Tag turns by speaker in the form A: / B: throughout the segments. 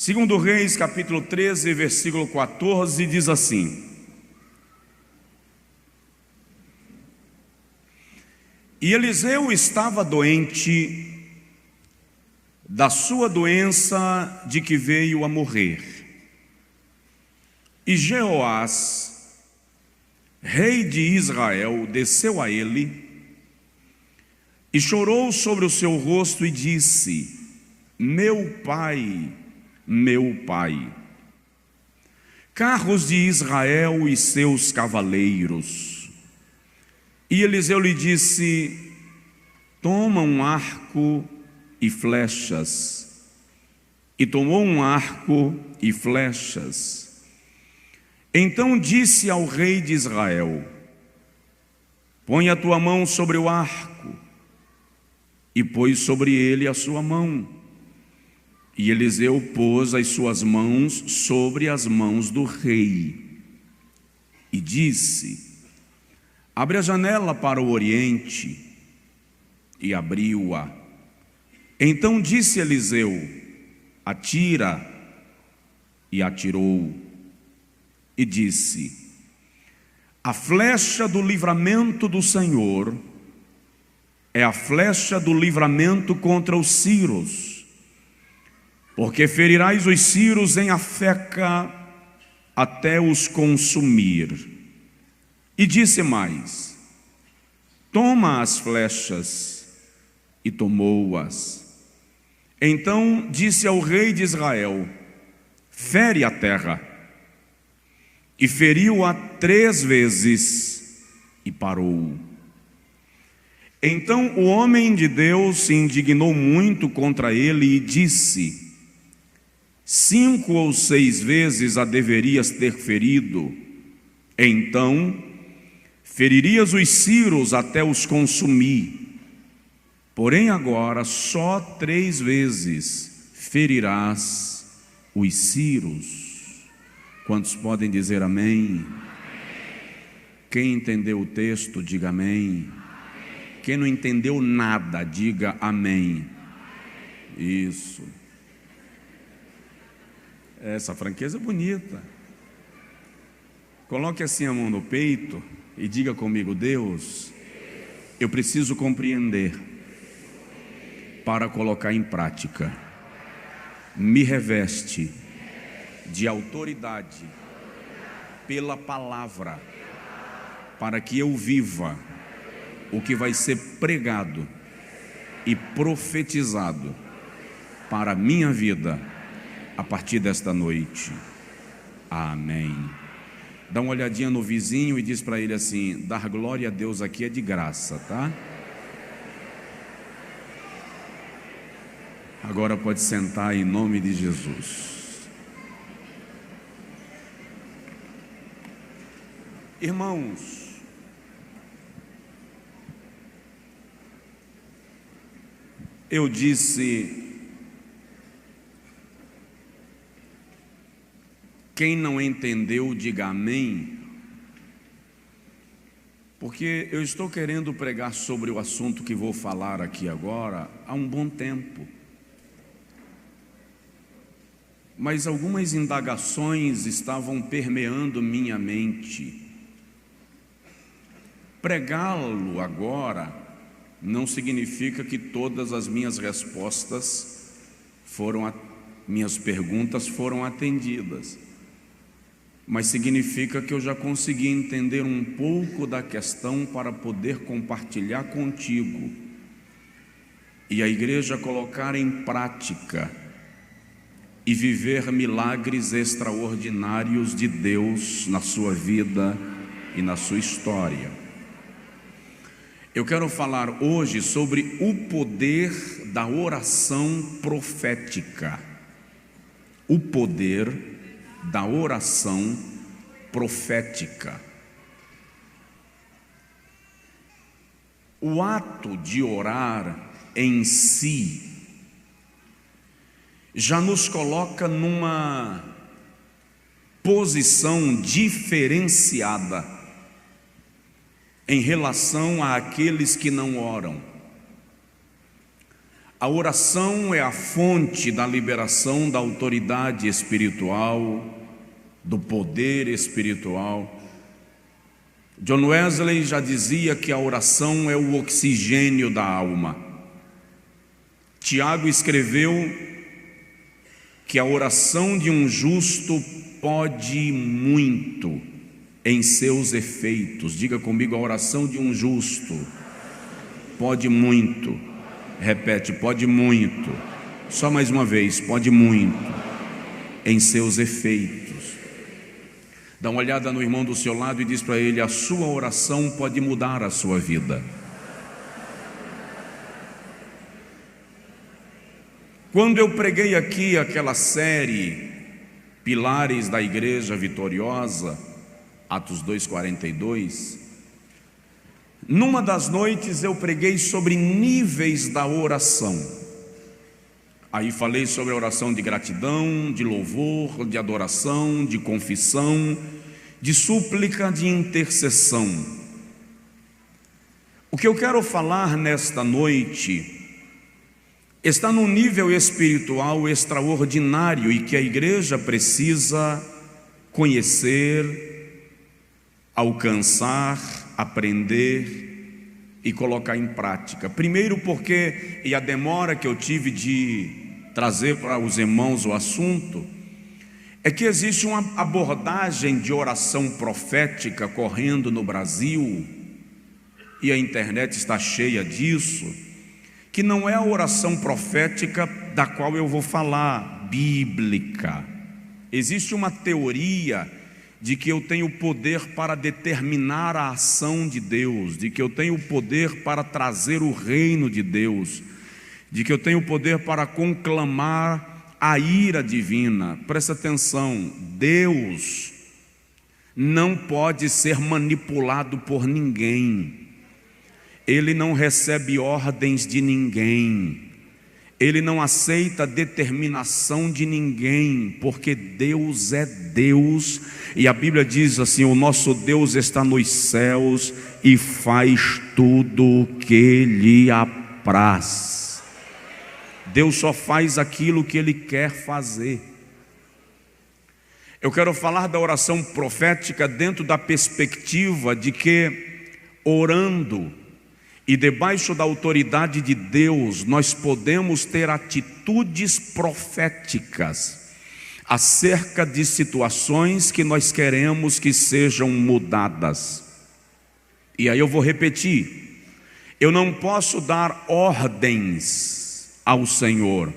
A: Segundo Reis, capítulo 13, versículo 14, diz assim: E Eliseu estava doente da sua doença de que veio a morrer. E Jeoás, rei de Israel, desceu a ele e chorou sobre o seu rosto e disse: meu pai, carros de Israel e seus cavaleiros. E Eliseu lhe disse: toma um arco e flechas. E tomou um arco e flechas. Então disse ao rei de Israel: põe a tua mão sobre o arco. E pôs sobre ele a sua mão. E Eliseu pôs as suas mãos sobre as mãos do rei. E disse: abre a janela para o oriente. E abriu-a. Então disse Eliseu: atira. E atirou. E disse: a flecha do livramento do Senhor é a flecha do livramento contra os sírios, porque ferirás os sírios em Afeca até os consumir. E disse mais: toma as flechas. E tomou-as. Então disse ao rei de Israel: fere a terra. E feriu-a 3 vezes e parou. Então o homem de Deus se indignou muito contra ele e disse: 5 ou 6 vezes a deverias ter ferido, então feririas os sírios até os consumir. Porém agora só 3 vezes ferirás os sírios. Quantos podem dizer amém? Quem entendeu o texto, diga amém. Quem não entendeu nada, diga amém. Isso. Essa franqueza é bonita. Coloque assim a mão no peito e diga comigo: Deus, eu preciso compreender para colocar em prática. Me reveste de autoridade pela palavra, para que eu viva o que vai ser pregado e profetizado para a minha vida a partir desta noite. Amém. Dá uma olhadinha no vizinho e diz para ele assim: dar glória a Deus aqui é de graça, tá? Agora pode sentar em nome de Jesus. Irmãos, eu disse: quem não entendeu, diga amém, porque eu estou querendo pregar sobre o assunto que vou falar aqui agora há um bom tempo. Mas algumas indagações estavam permeando minha mente. Pregá-lo agora não significa que todas as minhas respostas minhas perguntas foram atendidas, mas significa que eu já consegui entender um pouco da questão para poder compartilhar contigo e a igreja colocar em prática e viver milagres extraordinários de Deus na sua vida e na sua história. Eu quero falar hoje sobre o poder da oração profética. O poder da oração profética. O ato de orar em si já nos coloca numa posição diferenciada em relação àqueles que não oram. A oração é a fonte da liberação da autoridade espiritual, do poder espiritual. John Wesley já dizia que a oração é o oxigênio da alma. Tiago escreveu que a oração de um justo pode muito em seus efeitos. Diga comigo, a oração de um justo pode muito. Repete, pode muito. Só mais uma vez, pode muito em seus efeitos. Dá uma olhada no irmão do seu lado e diz para ele: a sua oração pode mudar a sua vida. Quando eu preguei aqui aquela série Pilares da Igreja Vitoriosa, Atos 2:42, numa das noites eu preguei sobre níveis da oração. Aí falei sobre a oração de gratidão, de louvor, de adoração, de confissão, de súplica, de intercessão. O que eu quero falar nesta noite está num nível espiritual extraordinário e que a igreja precisa conhecer, alcançar, aprender e colocar em prática. Primeiro porque, e a demora que eu tive de trazer para os irmãos o assunto, é que existe uma abordagem de oração profética correndo no Brasil, e a internet está cheia disso, que não é a oração profética da qual eu vou falar, bíblica. Existe uma teoria de que eu tenho poder para determinar a ação de Deus, de que eu tenho poder para trazer o reino de Deus, de que eu tenho poder para conclamar a ira divina. Presta atenção, Deus não pode ser manipulado por ninguém. Ele não recebe ordens de ninguém. Ele não aceita determinação de ninguém, porque Deus é Deus, e a Bíblia diz assim: o nosso Deus está nos céus e faz tudo o que lhe apraz. Deus só faz aquilo que Ele quer fazer. Eu quero falar da oração profética dentro da perspectiva de que, orando e debaixo da autoridade de Deus, nós podemos ter atitudes proféticas acerca de situações que nós queremos que sejam mudadas. E aí eu vou repetir: eu não posso dar ordens ao Senhor.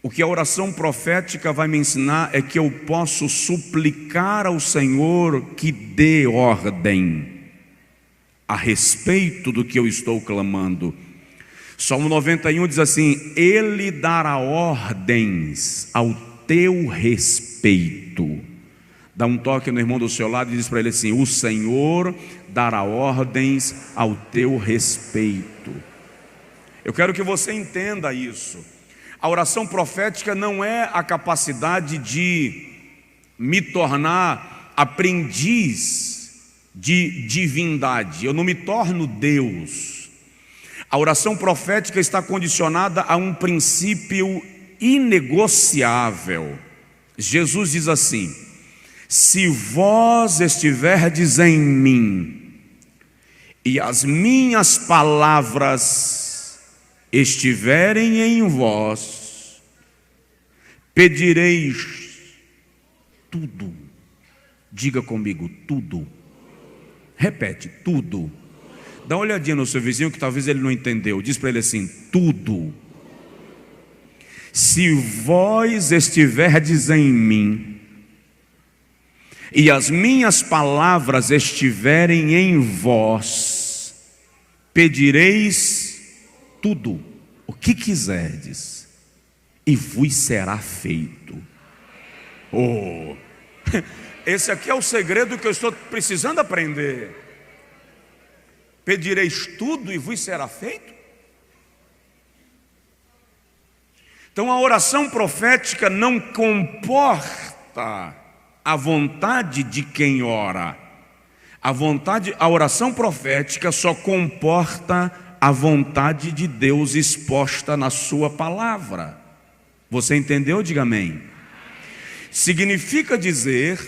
A: O que a oração profética vai me ensinar é que eu posso suplicar ao Senhor que dê ordem a respeito do que eu estou clamando. Salmo 91 diz assim: Ele dará ordens ao teu respeito. Dá um toque no irmão do seu lado e diz para ele assim: o Senhor dará ordens ao teu respeito. Eu quero que você entenda isso. A oração profética não é a capacidade de me tornar aprendiz de divindade. Eu não me torno Deus. A oração profética está condicionada a um princípio inegociável. Jesus diz assim: se vós estiverdes em mim e as minhas palavras estiverem em vós, pedireis tudo. Diga comigo, tudo. Repete, tudo. Dá uma olhadinha no seu vizinho que talvez ele não entendeu. Diz para ele assim: tudo. Se vós estiverdes em mim e as minhas palavras estiverem em vós, pedireis tudo o que quiserdes e vos será feito. Oh! Esse aqui é o segredo que eu estou precisando aprender. Pedireis tudo e vos será feito? Então a oração profética não comporta a vontade de quem ora. A oração profética só comporta a vontade de Deus exposta na sua palavra. Você entendeu? Diga amém. Significa dizer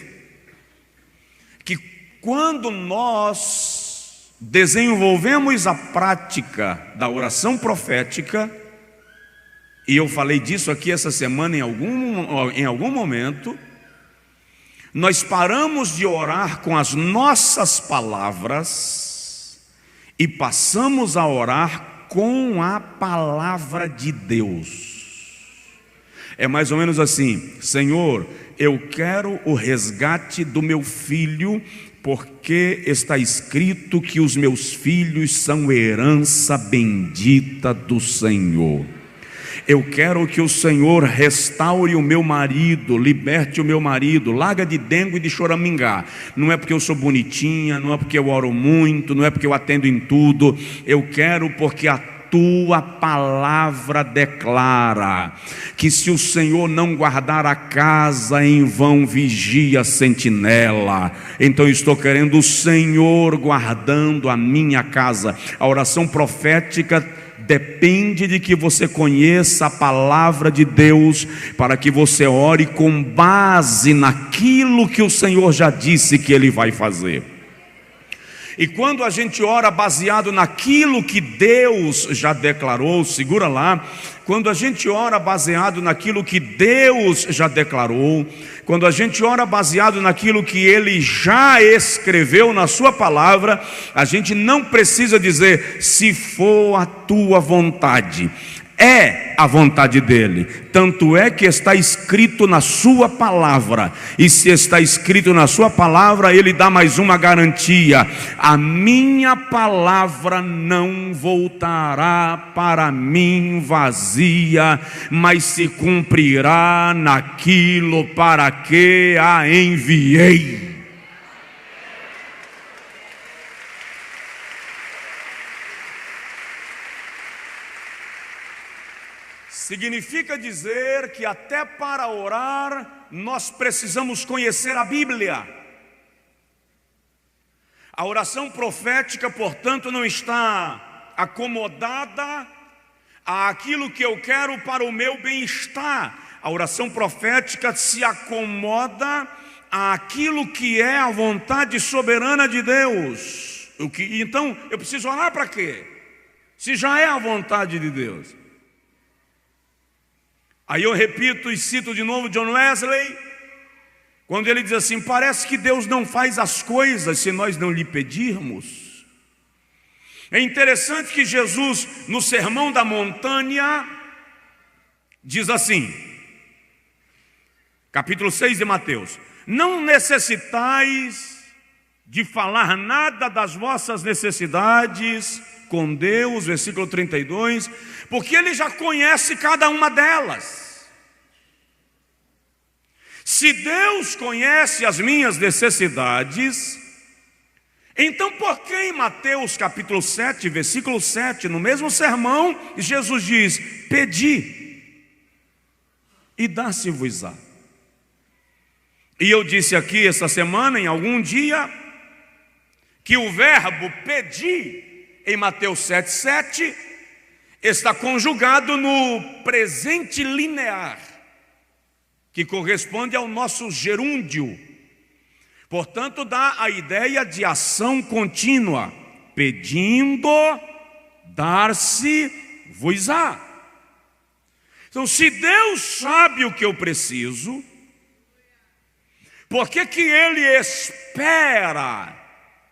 A: que quando nós desenvolvemos a prática da oração profética, e eu falei disso aqui essa semana em algum momento, nós paramos de orar com as nossas palavras e passamos a orar com a palavra de Deus. É mais ou menos assim: Senhor, eu quero o resgate do meu filho, porque está escrito que os meus filhos são herança bendita do Senhor. Eu quero que o Senhor restaure o meu marido, liberte o meu marido, larga de dengo e de choramingá. Não é porque eu sou bonitinha, não é porque eu oro muito, não é porque eu atendo em tudo. Eu quero porque a tua palavra declara que se o Senhor não guardar a casa, em vão vigia a sentinela. Então eu estou querendo o Senhor guardando a minha casa. A oração profética depende de que você conheça a palavra de Deus, para que você ore com base naquilo que o Senhor já disse que Ele vai fazer. E quando a gente ora baseado naquilo que Deus já declarou, segura lá, quando a gente ora baseado naquilo que Deus já declarou, quando a gente ora baseado naquilo que Ele já escreveu na sua palavra, a gente não precisa dizer se for a tua vontade. É a vontade dele, tanto é que está escrito na sua palavra, e se está escrito na sua palavra, ele dá mais uma garantia: a minha palavra não voltará para mim vazia, mas se cumprirá naquilo para que a enviei. Significa dizer que até para orar nós precisamos conhecer a Bíblia. A oração profética, portanto, não está acomodada àquilo que eu quero para o meu bem-estar. A oração profética se acomoda àquilo que é a vontade soberana de Deus. Então, eu preciso orar para quê? Se já é a vontade de Deus. Aí eu repito e cito de novo John Wesley, quando ele diz assim: parece que Deus não faz as coisas se nós não lhe pedirmos. É interessante que Jesus, no Sermão da Montanha, diz assim, capítulo 6 de Mateus: não necessitais de falar nada das vossas necessidades com Deus, versículo 32, porque Ele já conhece cada uma delas. Se Deus conhece as minhas necessidades, então por que em Mateus capítulo 7, versículo 7, no mesmo sermão, Jesus diz: pedi e dá-se-vos-á. E eu disse aqui essa semana, em algum dia, que o verbo pedir em Mateus 7,7 está conjugado no presente linear, que corresponde ao nosso gerúndio. Portanto, dá a ideia de ação contínua: pedindo, dar-se-vos-á. Então, se Deus sabe o que eu preciso, por que Ele espera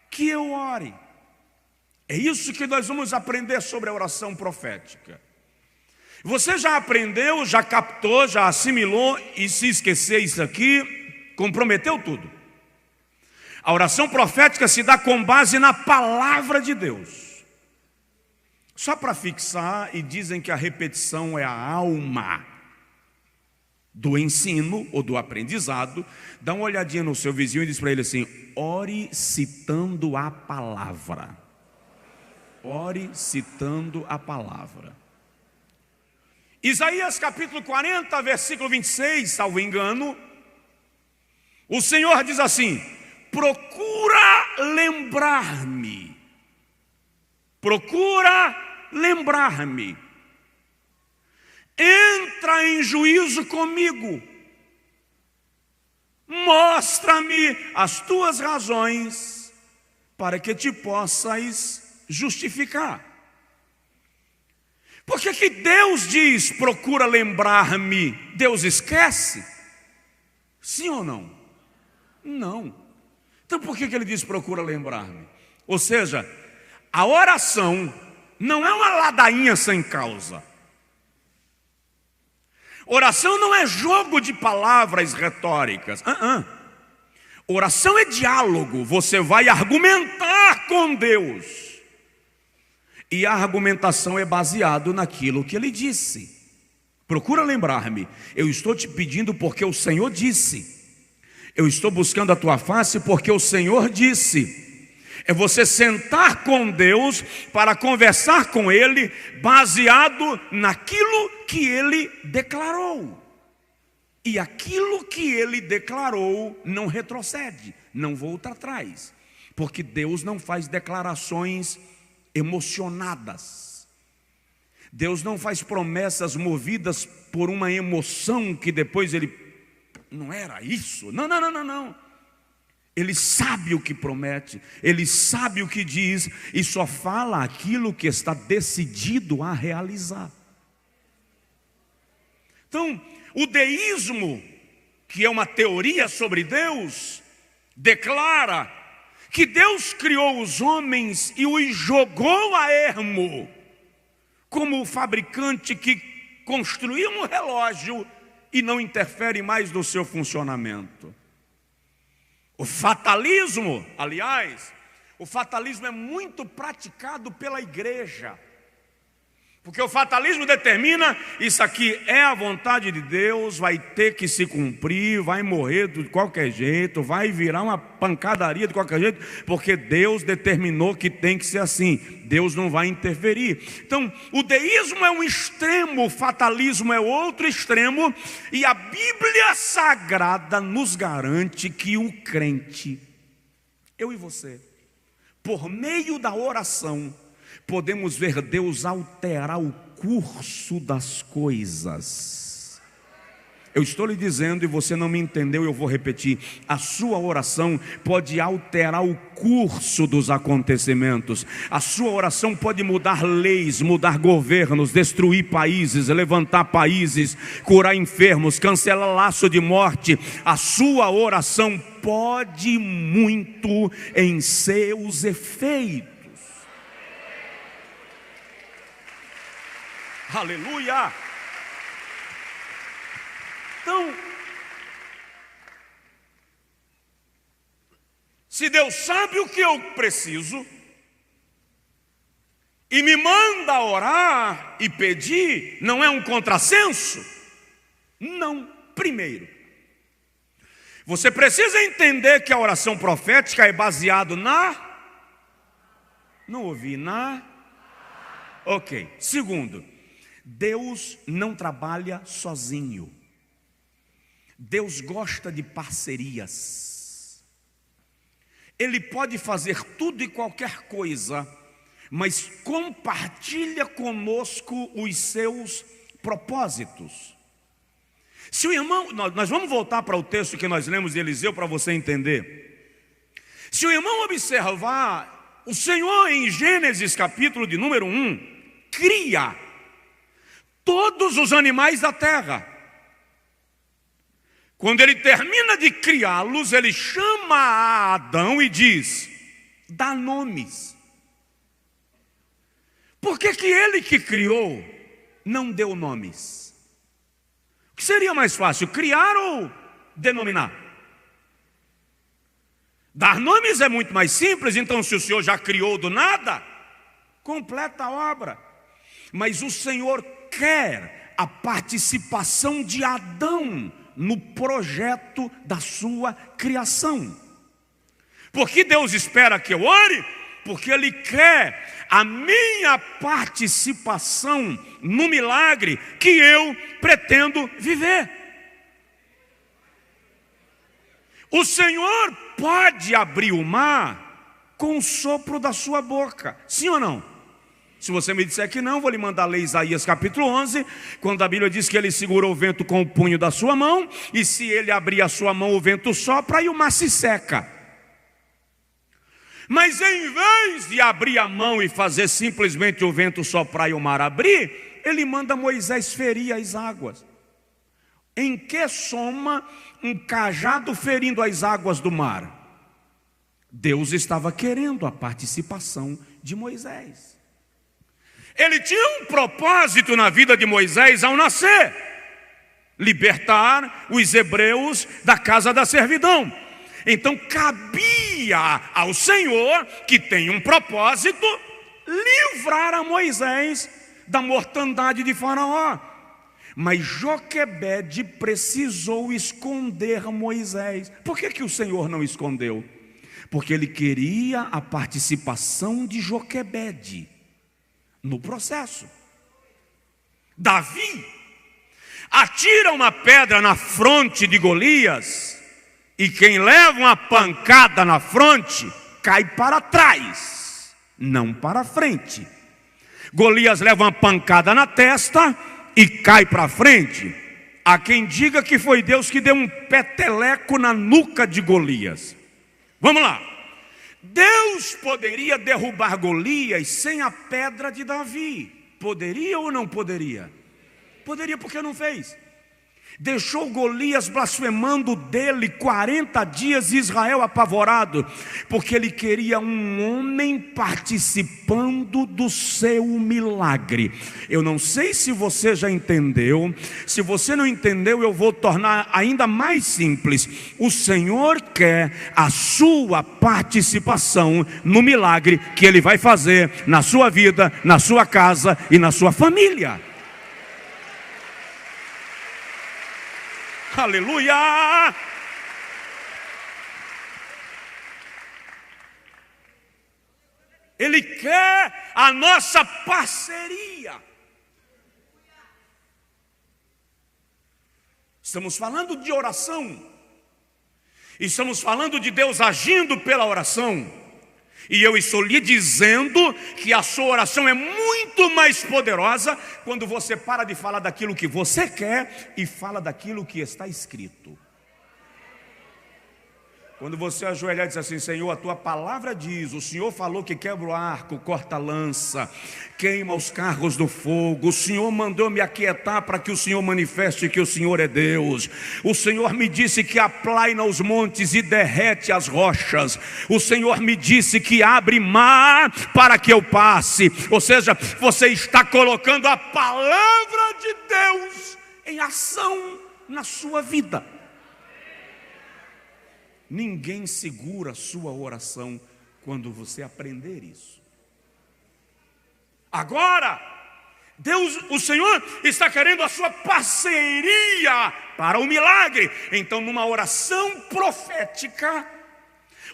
A: que eu ore? É isso que nós vamos aprender sobre a oração profética. Você já aprendeu, já captou, já assimilou, e se esquecer isso aqui, comprometeu tudo. A oração profética se dá com base na palavra de Deus. Só para fixar, e dizem que a repetição é a alma do ensino ou do aprendizado, dá uma olhadinha no seu vizinho e diz para ele assim: ore citando a palavra. Ore citando a palavra. Isaías capítulo 40, versículo 26, salvo engano, o Senhor diz assim: procura lembrar-me, procura lembrar-me. Entra em juízo comigo. Mostra-me as tuas razões para que te possas justificar. Por que Deus diz, procura lembrar-me? Deus esquece? Sim ou não? Não. Então por que Ele diz, procura lembrar-me? Ou seja, a oração não é uma ladainha sem causa. Oração não é jogo de palavras retóricas. Oração é diálogo. Você vai argumentar com Deus. E a argumentação é baseada naquilo que Ele disse. Procura lembrar-me. Eu estou te pedindo porque o Senhor disse. Eu estou buscando a tua face porque o Senhor disse. É você sentar com Deus para conversar com Ele, baseado naquilo que Ele declarou. E aquilo que Ele declarou não retrocede, não volta atrás. Porque Deus não faz declarações emocionadas. Deus não faz promessas movidas por uma emoção que depois Ele... Não era isso? Não. Ele sabe o que promete, Ele sabe o que diz e só fala aquilo que está decidido a realizar. Então, o deísmo, que é uma teoria sobre Deus, declara que Deus criou os homens e os jogou a ermo, como o fabricante que construiu um relógio e não interfere mais no seu funcionamento. O fatalismo, aliás, o fatalismo é muito praticado pela igreja. Porque o fatalismo determina, isso aqui é a vontade de Deus, vai ter que se cumprir, vai morrer de qualquer jeito, vai virar uma pancadaria de qualquer jeito, porque Deus determinou que tem que ser assim, Deus não vai interferir. Então, o deísmo é um extremo, o fatalismo é outro extremo, e a Bíblia Sagrada nos garante que o crente, eu e você, por meio da oração, podemos ver Deus alterar o curso das coisas. Eu estou lhe dizendo e você não me entendeu, eu vou repetir. A sua oração pode alterar o curso dos acontecimentos. A sua oração pode mudar leis, mudar governos, destruir países, levantar países, curar enfermos, cancelar laço de morte. A sua oração pode muito em seus efeitos. Aleluia! Então, se Deus sabe o que eu preciso e me manda orar e pedir, não é um contrassenso? Não. Primeiro, você precisa entender que a oração profética é baseada Não ouvi, Ok. Segundo, Deus não trabalha sozinho. Deus gosta de parcerias. Ele pode fazer tudo e qualquer coisa, mas compartilha conosco os seus propósitos. Se o irmão, nós vamos voltar para o texto que nós lemos de Eliseu para você entender. Se o irmão observar, o Senhor em Gênesis capítulo de número 1, cria todos os animais da terra. Quando ele termina de criá-los, ele chama a Adão e diz: dá nomes. Por que ele que criou não deu nomes? O que seria mais fácil, criar ou denominar? Dar nomes é muito mais simples. Então, se o Senhor já criou do nada, completa a obra. Mas o Senhor quer a participação de Adão no projeto da sua criação. Por que Deus espera que eu ore? Porque Ele quer a minha participação no milagre que eu pretendo viver. O Senhor pode abrir o mar com o sopro da sua boca, sim ou não? Se você me disser que não, vou lhe mandar ler Isaías capítulo 11, quando a Bíblia diz que ele segurou o vento com o punho da sua mão, e se ele abrir a sua mão, o vento sopra e o mar se seca. Mas em vez de abrir a mão e fazer simplesmente o vento soprar e o mar abrir, ele manda Moisés ferir as águas. Em que soma um cajado ferindo as águas do mar? Deus estava querendo a participação de Moisés. Ele tinha um propósito na vida de Moisés ao nascer: libertar os hebreus da casa da servidão. Então cabia ao Senhor, que tem um propósito, livrar a Moisés da mortandade de Faraó. Mas Joquebede precisou esconder Moisés. Por que o Senhor não escondeu? Porque ele queria a participação de Joquebede no processo. Davi atira uma pedra na fronte de Golias, e quem leva uma pancada na fronte cai para trás, não para frente. Golias leva uma pancada na testa e cai para frente. Há quem diga que foi Deus que deu um peteleco na nuca de Golias. Vamos lá. Deus poderia derrubar Golias sem a pedra de Davi. Poderia ou não poderia? Poderia, porque não fez. Deixou Golias blasfemando dele 40 dias, Israel apavorado, porque ele queria um homem participando do seu milagre. Eu não sei se você já entendeu. Se você não entendeu, eu vou tornar ainda mais simples. O Senhor quer a sua participação no milagre que Ele vai fazer na sua vida, na sua casa e na sua família. Aleluia! Ele quer a nossa parceria. Estamos falando de oração. Estamos falando de Deus agindo pela oração. E eu estou lhe dizendo que a sua oração é muito mais poderosa quando você para de falar daquilo que você quer e fala daquilo que está escrito. Quando você ajoelhar e diz assim: Senhor, a tua palavra diz, o Senhor falou que quebra o arco, corta a lança, queima os carros do fogo, o Senhor mandou me aquietar para que o Senhor manifeste que o Senhor é Deus, o Senhor me disse que aplaina os montes e derrete as rochas, o Senhor me disse que abre mar para que eu passe. Ou seja, você está colocando a palavra de Deus em ação na sua vida. Ninguém segura a sua oração quando você aprender isso. Agora, Deus, o Senhor está querendo a sua parceria para o milagre. Então, numa oração profética,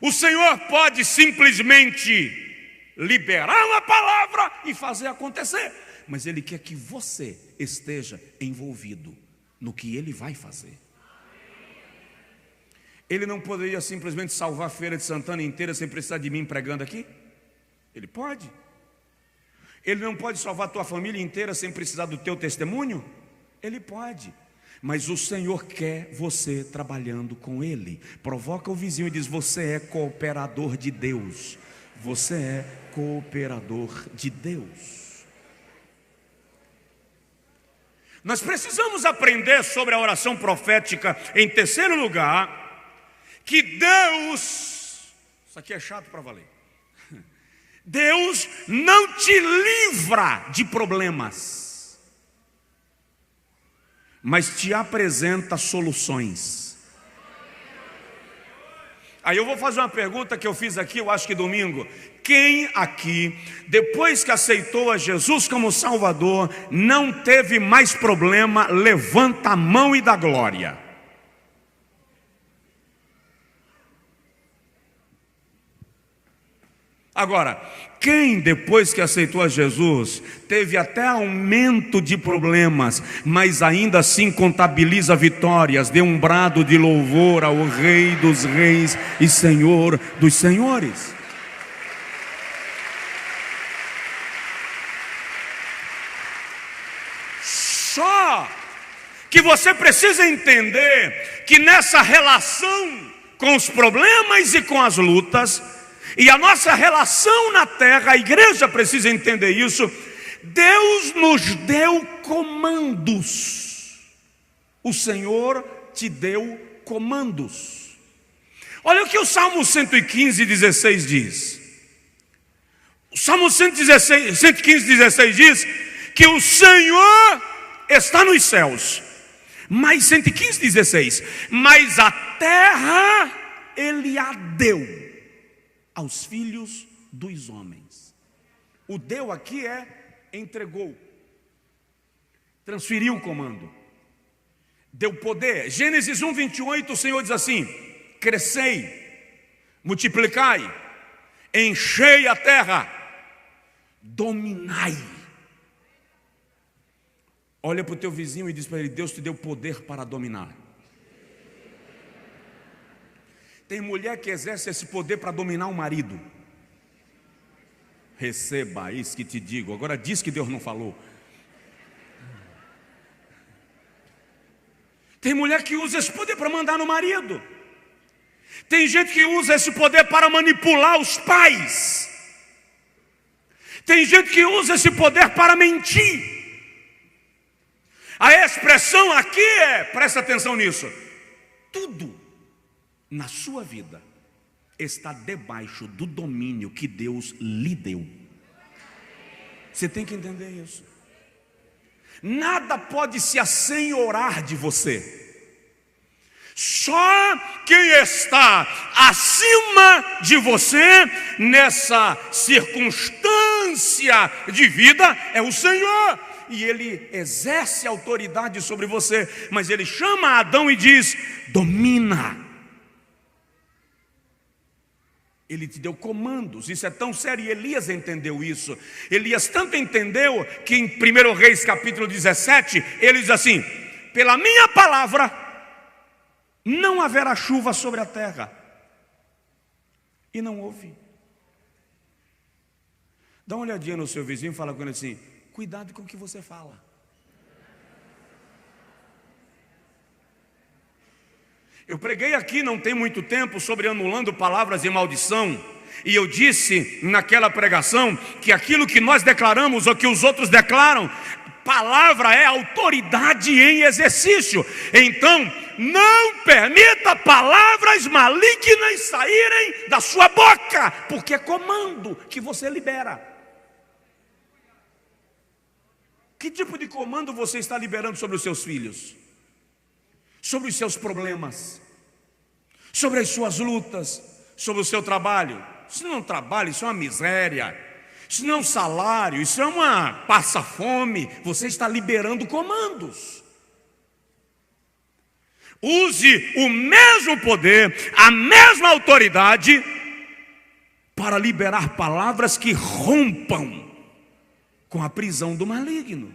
A: o Senhor pode simplesmente liberar uma palavra e fazer acontecer. Mas Ele quer que você esteja envolvido no que Ele vai fazer. Ele não poderia simplesmente salvar a Feira de Santana inteira sem precisar de mim pregando aqui? Ele pode. Ele não pode salvar a tua família inteira sem precisar do teu testemunho? Ele pode. Mas o Senhor quer você trabalhando com Ele. Provoca o vizinho e diz: você é cooperador de Deus. Você é cooperador de Deus. Nós precisamos aprender sobre a oração profética, em terceiro lugar, que Deus, isso aqui é chato para valer, Deus não te livra de problemas, mas te apresenta soluções. Aí eu vou fazer uma pergunta que eu fiz aqui, eu acho que domingo. Quem aqui, depois que aceitou a Jesus como Salvador, não teve mais problema? Levanta a mão e dá glória. Agora, quem depois que aceitou a Jesus teve até aumento de problemas, mas ainda assim contabiliza vitórias, dê um brado de louvor ao Rei dos Reis e Senhor dos Senhores? Só que você precisa entender que nessa relação com os problemas e com as lutas, e a nossa relação na terra, a igreja precisa entender isso, Deus nos deu comandos. O Senhor te deu comandos. Olha o que o Salmo 115, 16 diz. O Salmo 115, 16 diz que o Senhor está nos céus. Mas 115, 16, mas a terra Ele a deu aos filhos dos homens. O deu aqui é entregou, transferiu o comando, deu poder. Gênesis 1, 28, o Senhor diz assim: crescei, multiplicai, enchei a terra, dominai. Olha para o teu vizinho e diz para ele: Deus te deu poder para dominar. Tem mulher que exerce esse poder para dominar o marido. Receba isso que te digo. Agora diz que Deus não falou. Tem mulher que usa esse poder para mandar no marido. Tem gente que usa esse poder para manipular os pais. Tem gente que usa esse poder para mentir. A expressão aqui é, presta atenção nisso, tudo na sua vida está debaixo do domínio que Deus lhe deu. Você tem que entender isso. Nada pode se assenhorar de você. Só quem está acima de você nessa circunstância de vida é o Senhor. E Ele exerce autoridade sobre você. Mas Ele chama Adão e diz: domina. Ele te deu comandos. Isso é tão sério, e Elias entendeu isso. Elias tanto entendeu que em 1 Reis capítulo 17 ele diz assim: pela minha palavra não haverá chuva sobre a terra. E não houve. Dá uma olhadinha no seu vizinho e fala com ele assim: cuidado com o que você fala. Eu preguei aqui não tem muito tempo sobre anulando palavras de maldição. E eu disse naquela pregação que aquilo que nós declaramos ou que os outros declaram, palavra é autoridade em exercício. Então, não permita palavras malignas saírem da sua boca, porque é comando que você libera. Que tipo de comando você está liberando sobre os seus filhos? Sobre os seus problemas? Sobre as suas lutas? Sobre o seu trabalho? Isso não é um trabalho, isso é uma miséria. Isso não é um salário, isso é uma passa-fome. Você está liberando comandos. Use o mesmo poder, a mesma autoridade para liberar palavras que rompam com a prisão do maligno.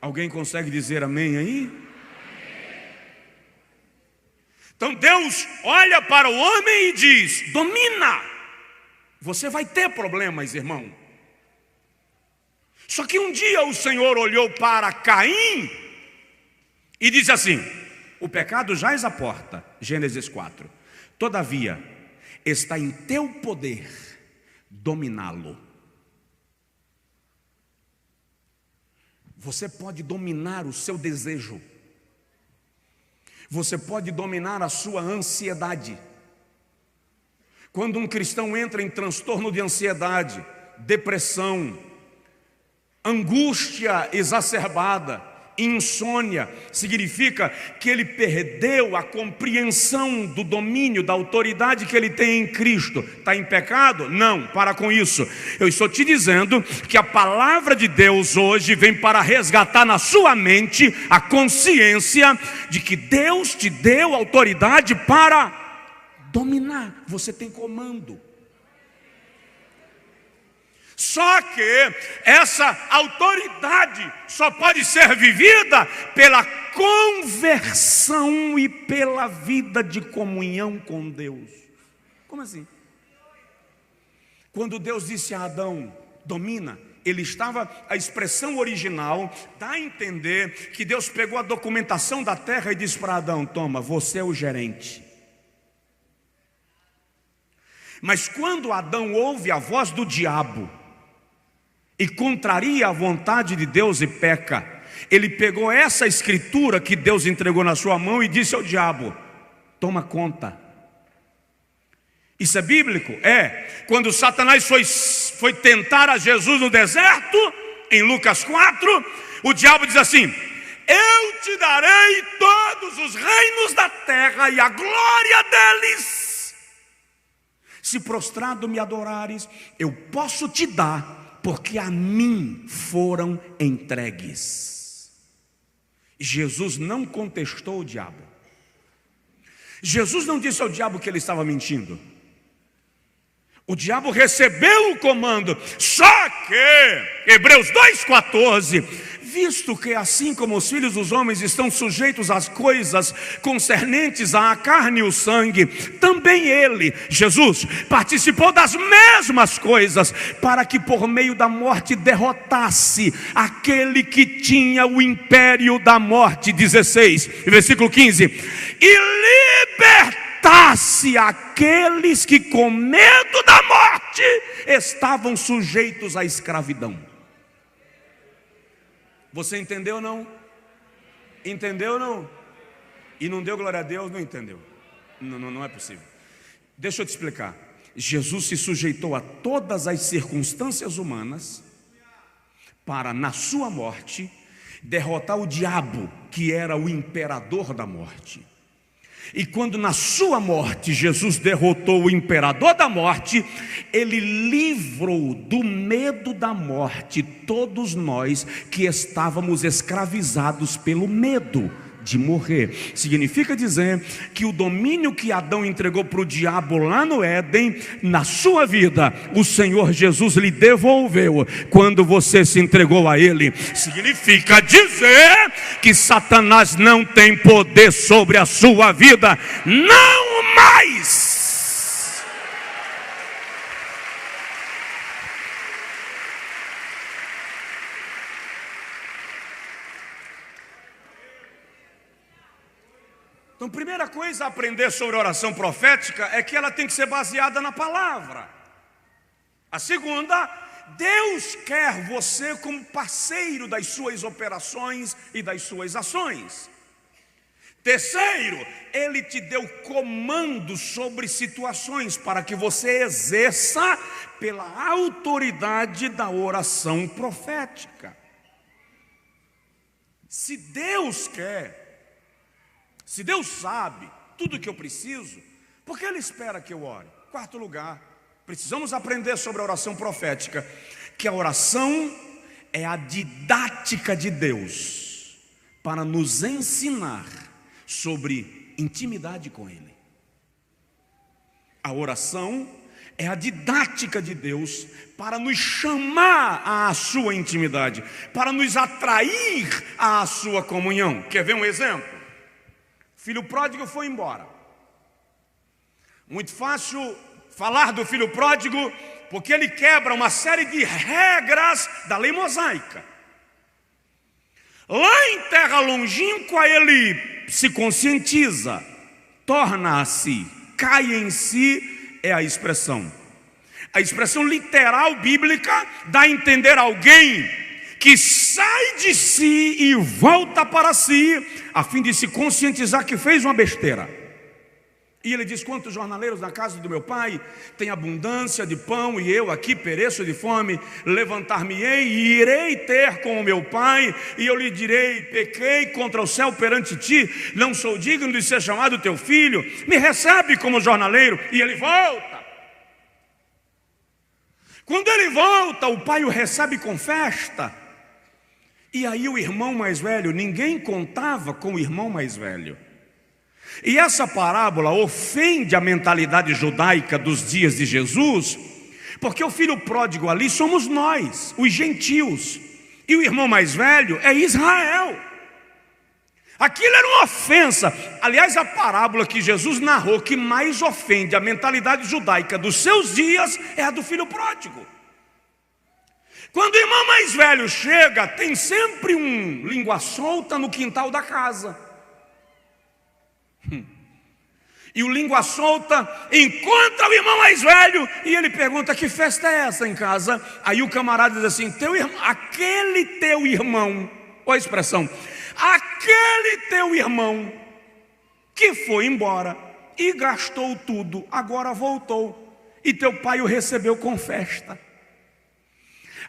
A: Alguém consegue dizer amém aí? Então Deus olha para o homem e diz: domina. Você vai ter problemas, irmão. Só que um dia o Senhor olhou para Caim e disse assim: o pecado jaz à porta. Gênesis 4. Todavia está em teu poder dominá-lo. Você pode dominar o seu desejo. Você pode dominar a sua ansiedade. Quando um cristão entra em transtorno de ansiedade, depressão, angústia exacerbada, insônia, significa que ele perdeu a compreensão do domínio, da autoridade que ele tem em Cristo. Está em pecado? Não, para com isso. Eu estou te dizendo que a palavra de Deus hoje vem para resgatar na sua mente a consciência de que Deus te deu autoridade para dominar. Você tem comando. Só que essa autoridade só pode ser vivida pela conversão e pela vida de comunhão com Deus. Como assim? Quando Deus disse a Adão: domina, A expressão original dá a entender que Deus pegou a documentação da terra e disse para Adão: toma, você é o gerente. Mas quando Adão ouve a voz do diabo e contraria a vontade de Deus e peca, ele pegou essa escritura que Deus entregou na sua mão e disse ao diabo: toma conta. Isso é bíblico? É. Quando Satanás foi tentar a Jesus no deserto, em Lucas 4, o diabo diz assim: eu te darei todos os reinos da terra e a glória deles. Se prostrado me adorares, eu posso te dar, porque a mim foram entregues. Jesus não contestou o diabo. Jesus não disse ao diabo que ele estava mentindo. O diabo recebeu o comando. Só que, Hebreus 2,14, visto que assim como os filhos dos homens estão sujeitos às coisas concernentes à carne e o sangue, também ele, Jesus, participou das mesmas coisas, para que por meio da morte derrotasse aquele que tinha o império da morte. 16, versículo 15, e libertasse aqueles que com medo da morte estavam sujeitos à escravidão. Você entendeu ou não? Entendeu ou não? E não deu glória a Deus, não entendeu. Não é possível. Deixa eu te explicar. Jesus se sujeitou a todas as circunstâncias humanas para, na sua morte, derrotar o diabo, que era o imperador da morte. E quando na sua morte Jesus derrotou o imperador da morte, ele livrou do medo da morte todos nós que estávamos escravizados pelo medo de morrer. Significa dizer que o domínio que Adão entregou para o diabo lá no Éden, na sua vida, o Senhor Jesus lhe devolveu quando você se entregou a Ele. Significa dizer que Satanás não tem poder sobre a sua vida, não mais. Então, primeira coisa a aprender sobre a oração profética é que ela tem que ser baseada na palavra. A segunda, Deus quer você como parceiro das suas operações e das suas ações. Terceiro, Ele te deu comando sobre situações para que você exerça pela autoridade da oração profética. Se Deus quer, se Deus sabe tudo o que eu preciso, por que Ele espera que eu ore? Quarto lugar, precisamos aprender sobre a oração profética, que a oração é a didática de Deus para nos ensinar sobre intimidade com Ele. A oração é a didática de Deus para nos chamar à sua intimidade, para nos atrair à sua comunhão. Quer ver um exemplo? Filho pródigo foi embora. Muito fácil falar do filho pródigo, porque ele quebra uma série de regras da lei mosaica. Lá em terra longínqua ele se conscientiza, torna-se, cai em si, é a expressão. A expressão literal bíblica dá a entender alguém que sai de si e volta para si, a fim de se conscientizar que fez uma besteira. E ele diz: quantos jornaleiros na casa do meu pai têm abundância de pão, e eu aqui pereço de fome? Levantar-me-ei e irei ter com o meu pai, e eu lhe direi: pequei contra o céu perante ti, não sou digno de ser chamado teu filho, me recebe como jornaleiro. E ele volta. Quando ele volta, o pai o recebe com festa. E aí o irmão mais velho, ninguém contava com o irmão mais velho. E essa parábola ofende a mentalidade judaica dos dias de Jesus, porque o filho pródigo ali somos nós, os gentios, e o irmão mais velho é Israel. Aquilo era uma ofensa. Aliás, a parábola que Jesus narrou que mais ofende a mentalidade judaica dos seus dias é a do filho pródigo. Quando o irmão mais velho chega, tem sempre um língua solta no quintal da casa. E o língua solta encontra o irmão mais velho e ele pergunta: que festa é essa em casa? Aí o camarada diz assim: aquele teu irmão, olha a expressão, aquele teu irmão que foi embora e gastou tudo, agora voltou, e teu pai o recebeu com festa.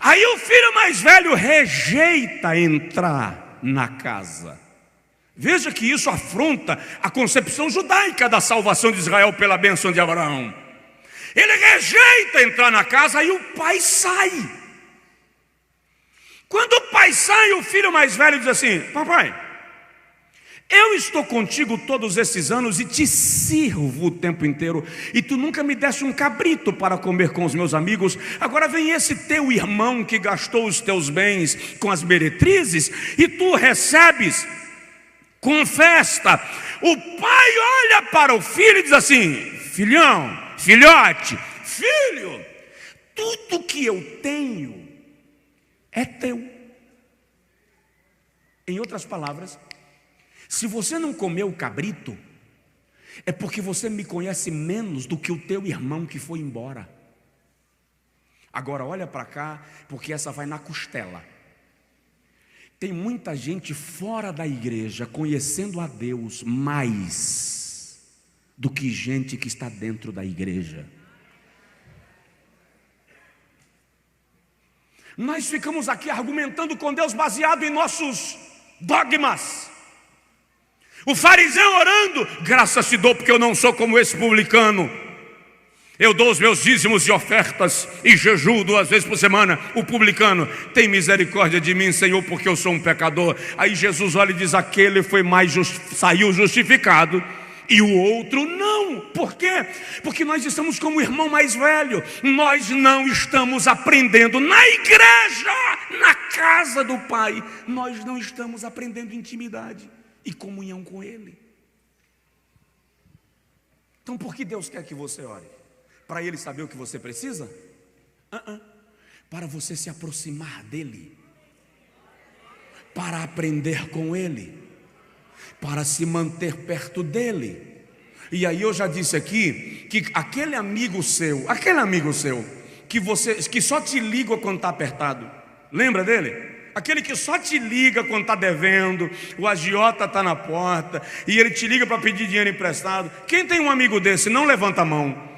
A: Aí o filho mais velho rejeita entrar na casa. Veja que isso afronta a concepção judaica da salvação de Israel pela bênção de Abraão. Ele rejeita entrar na casa e o pai sai. Quando o pai sai, o filho mais velho diz assim: papai, eu estou contigo todos esses anos e te sirvo o tempo inteiro, e tu nunca me deste um cabrito para comer com os meus amigos. Agora vem esse teu irmão que gastou os teus bens com as meretrizes e tu recebes com festa. O pai olha para o filho e diz assim: filhão, filhote, filho, tudo que eu tenho é teu. Em outras palavras, se você não comeu o cabrito, é porque você me conhece menos do que o teu irmão que foi embora. Agora olha para cá, porque essa vai na costela. Tem muita gente fora da igreja conhecendo a Deus mais do que gente que está dentro da igreja. Nós ficamos aqui argumentando com Deus baseado em nossos dogmas. O fariseu orando: graças te dou porque eu não sou como esse publicano. Eu dou os meus dízimos e ofertas e jejuo 2 vezes por semana. O publicano: tem misericórdia de mim, Senhor, porque eu sou um pecador. Aí Jesus olha e diz: aquele foi saiu justificado e o outro não. Por quê? Porque nós estamos como o irmão mais velho. Nós não estamos aprendendo na igreja, na casa do Pai. Nós não estamos aprendendo intimidade e comunhão com Ele. Então por que Deus quer que você ore? Para Ele saber o que você precisa? Para você se aproximar dEle, para aprender com Ele, para se manter perto dEle. E aí eu já disse aqui que aquele amigo seu que só te liga quando está apertado, lembra dele? Aquele que só te liga quando está devendo, o agiota está na porta e ele te liga para pedir dinheiro emprestado. Quem tem um amigo desse, não levanta a mão.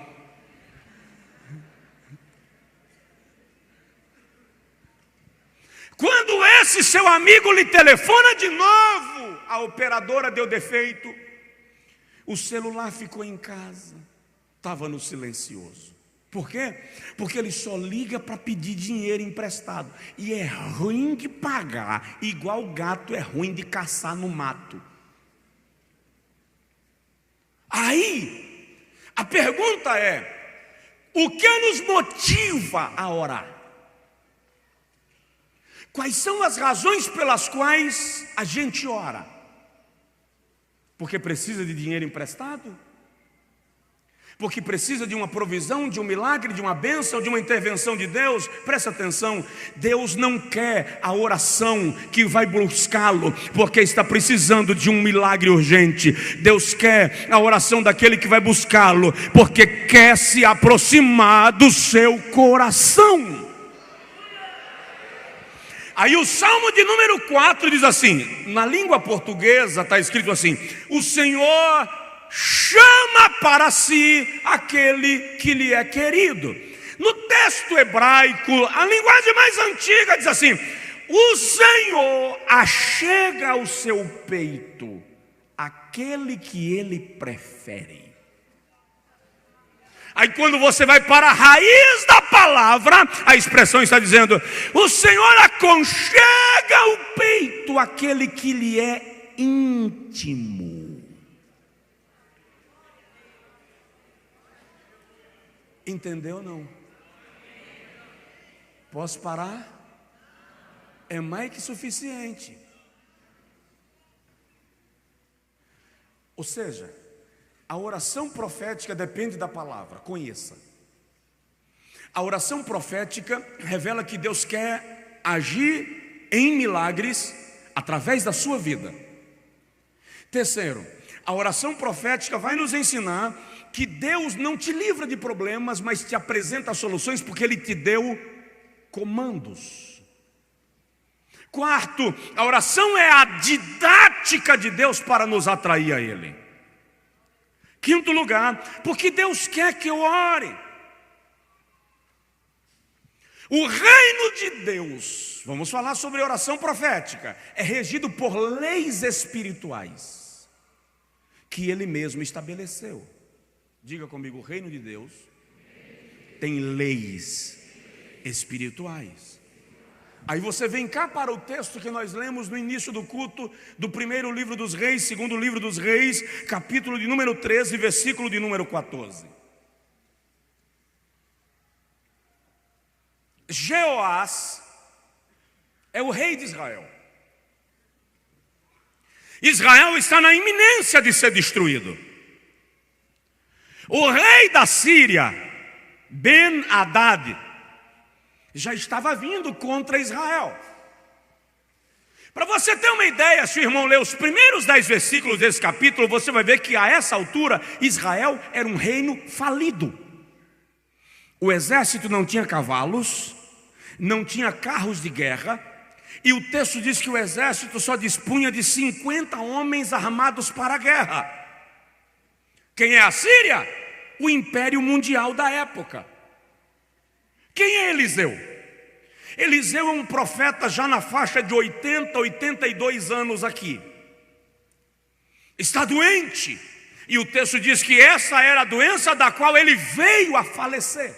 A: Quando esse seu amigo lhe telefona de novo, a operadora deu defeito, o celular ficou em casa, estava no silencioso. Por quê? Porque ele só liga para pedir dinheiro emprestado. E é ruim de pagar, igual gato é ruim de caçar no mato. Aí, a pergunta é: o que nos motiva a orar? Quais são as razões pelas quais a gente ora? Porque precisa de dinheiro emprestado? Porque precisa de uma provisão, de um milagre, de uma bênção, de uma intervenção de Deus? Presta atenção, Deus não quer a oração que vai buscá-lo porque está precisando de um milagre urgente. Deus quer a oração daquele que vai buscá-lo porque quer se aproximar do seu coração. Aí o Salmo de número 4 diz assim, na língua portuguesa está escrito assim: o Senhor chama para si aquele que lhe é querido. No texto hebraico, a linguagem mais antiga diz assim: o Senhor achega ao seu peito aquele que ele prefere. Aí quando você vai para a raiz da palavra, a expressão está dizendo: o Senhor aconchega ao peito aquele que lhe é íntimo. Entendeu ou não? Posso parar? É mais que suficiente. Ou seja, a oração profética depende da palavra, conheça. A oração profética revela que Deus quer agir em milagres através da sua vida. Terceiro, a oração profética vai nos ensinar que Deus não te livra de problemas, mas te apresenta soluções porque Ele te deu comandos. Quarto, a oração é a didática de Deus para nos atrair a Ele. Quinto lugar, porque Deus quer que eu ore. O reino de Deus, vamos falar sobre oração profética, é regido por leis espirituais que Ele mesmo estabeleceu. Diga comigo, o reino de Deus tem leis espirituais. Aí você vem cá para o texto que nós lemos no início do culto, do primeiro livro dos reis, segundo livro dos reis, capítulo de número 13, versículo de número 14. Jeoás é o rei de Israel. Israel está na iminência de ser destruído. O rei da Síria, Ben-Hadad, já estava vindo contra Israel. Para você ter uma ideia, se o irmão ler os primeiros 10 versículos desse capítulo, você vai ver que a essa altura Israel era um reino falido. O exército não tinha cavalos, não tinha carros de guerra, e o texto diz que o exército só dispunha de 50 homens armados para a guerra. Quem é a Síria? O império mundial da época. Quem é Eliseu? Eliseu é um profeta já na faixa de 80, 82 anos aqui. Está doente, e o texto diz que essa era a doença da qual ele veio a falecer.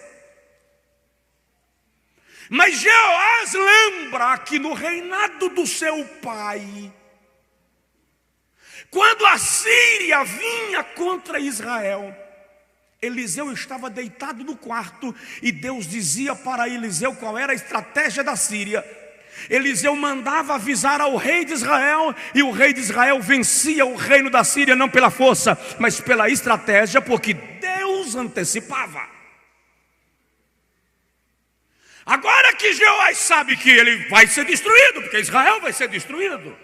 A: Mas Jeoás lembra que no reinado do seu pai, quando a Síria vinha contra Israel, Eliseu estava deitado no quarto e Deus dizia para Eliseu qual era a estratégia da Síria. Eliseu mandava avisar ao rei de Israel e o rei de Israel vencia o reino da Síria não pela força, mas pela estratégia, porque Deus antecipava. Agora que Jeoás sabe que ele vai ser destruído, porque Israel vai ser destruído,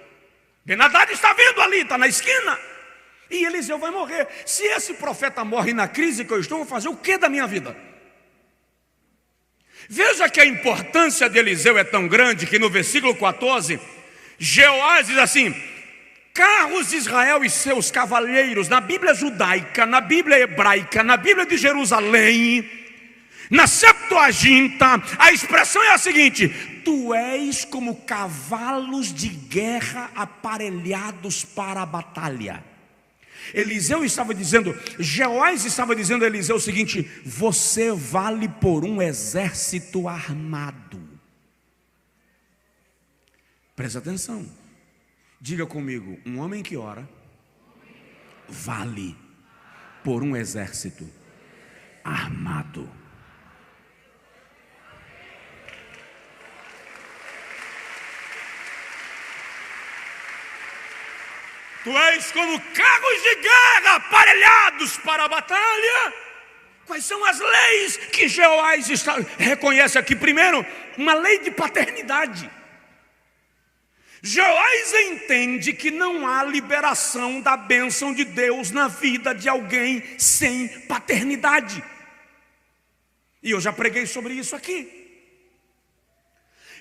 A: Ben-Hadad está vindo ali, está na esquina, e Eliseu vai morrer. Se esse profeta morre na crise que eu estou, vou fazer o que da minha vida? Veja que a importância de Eliseu é tão grande que no versículo 14, Jeoás diz assim: carros de Israel e seus cavaleiros, na Bíblia judaica, na Bíblia hebraica, na Bíblia de Jerusalém, na Septuaginta, a expressão é a seguinte: tu és como cavalos de guerra aparelhados para a batalha. Eliseu estava dizendo, Jeoás estava dizendo a Eliseu o seguinte: você vale por um exército armado. Presta atenção, diga comigo, um homem que ora vale por um exército armado. Tu és como carros de guerra aparelhados para a batalha. Quais são as leis que Jeoás reconhece aqui? Primeiro, uma lei de paternidade. Jeoás entende que não há liberação da bênção de Deus na vida de alguém sem paternidade. E eu já preguei sobre isso aqui.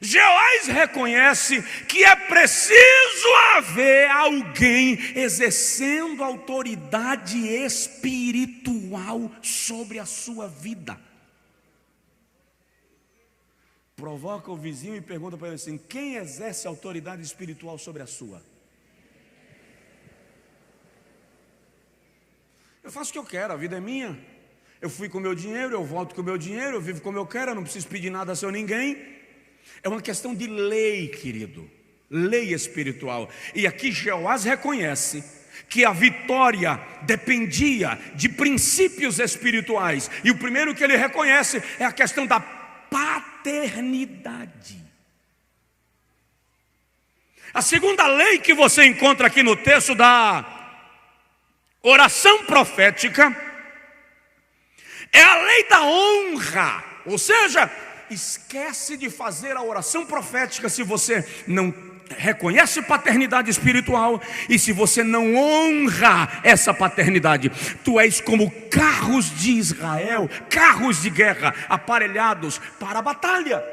A: Jeoás reconhece que é preciso haver alguém exercendo autoridade espiritual sobre a sua vida. Provoca o vizinho e pergunta para ele assim: quem exerce autoridade espiritual sobre a sua? Eu faço o que eu quero, a vida é minha. Eu fui com o meu dinheiro, eu volto com o meu dinheiro, eu vivo como eu quero, eu não preciso pedir nada a seu ninguém. É uma questão de lei, querido, lei espiritual. E aqui Jeoás reconhece que a vitória dependia de princípios espirituais. E o primeiro que ele reconhece é a questão da paternidade. A segunda lei que você encontra aqui no texto da oração profética é a lei da honra. Ou seja, esquece de fazer a oração profética se você não reconhece paternidade espiritual e se você não honra essa paternidade. Tu és como carros de Israel, carros de guerra aparelhados para a batalha.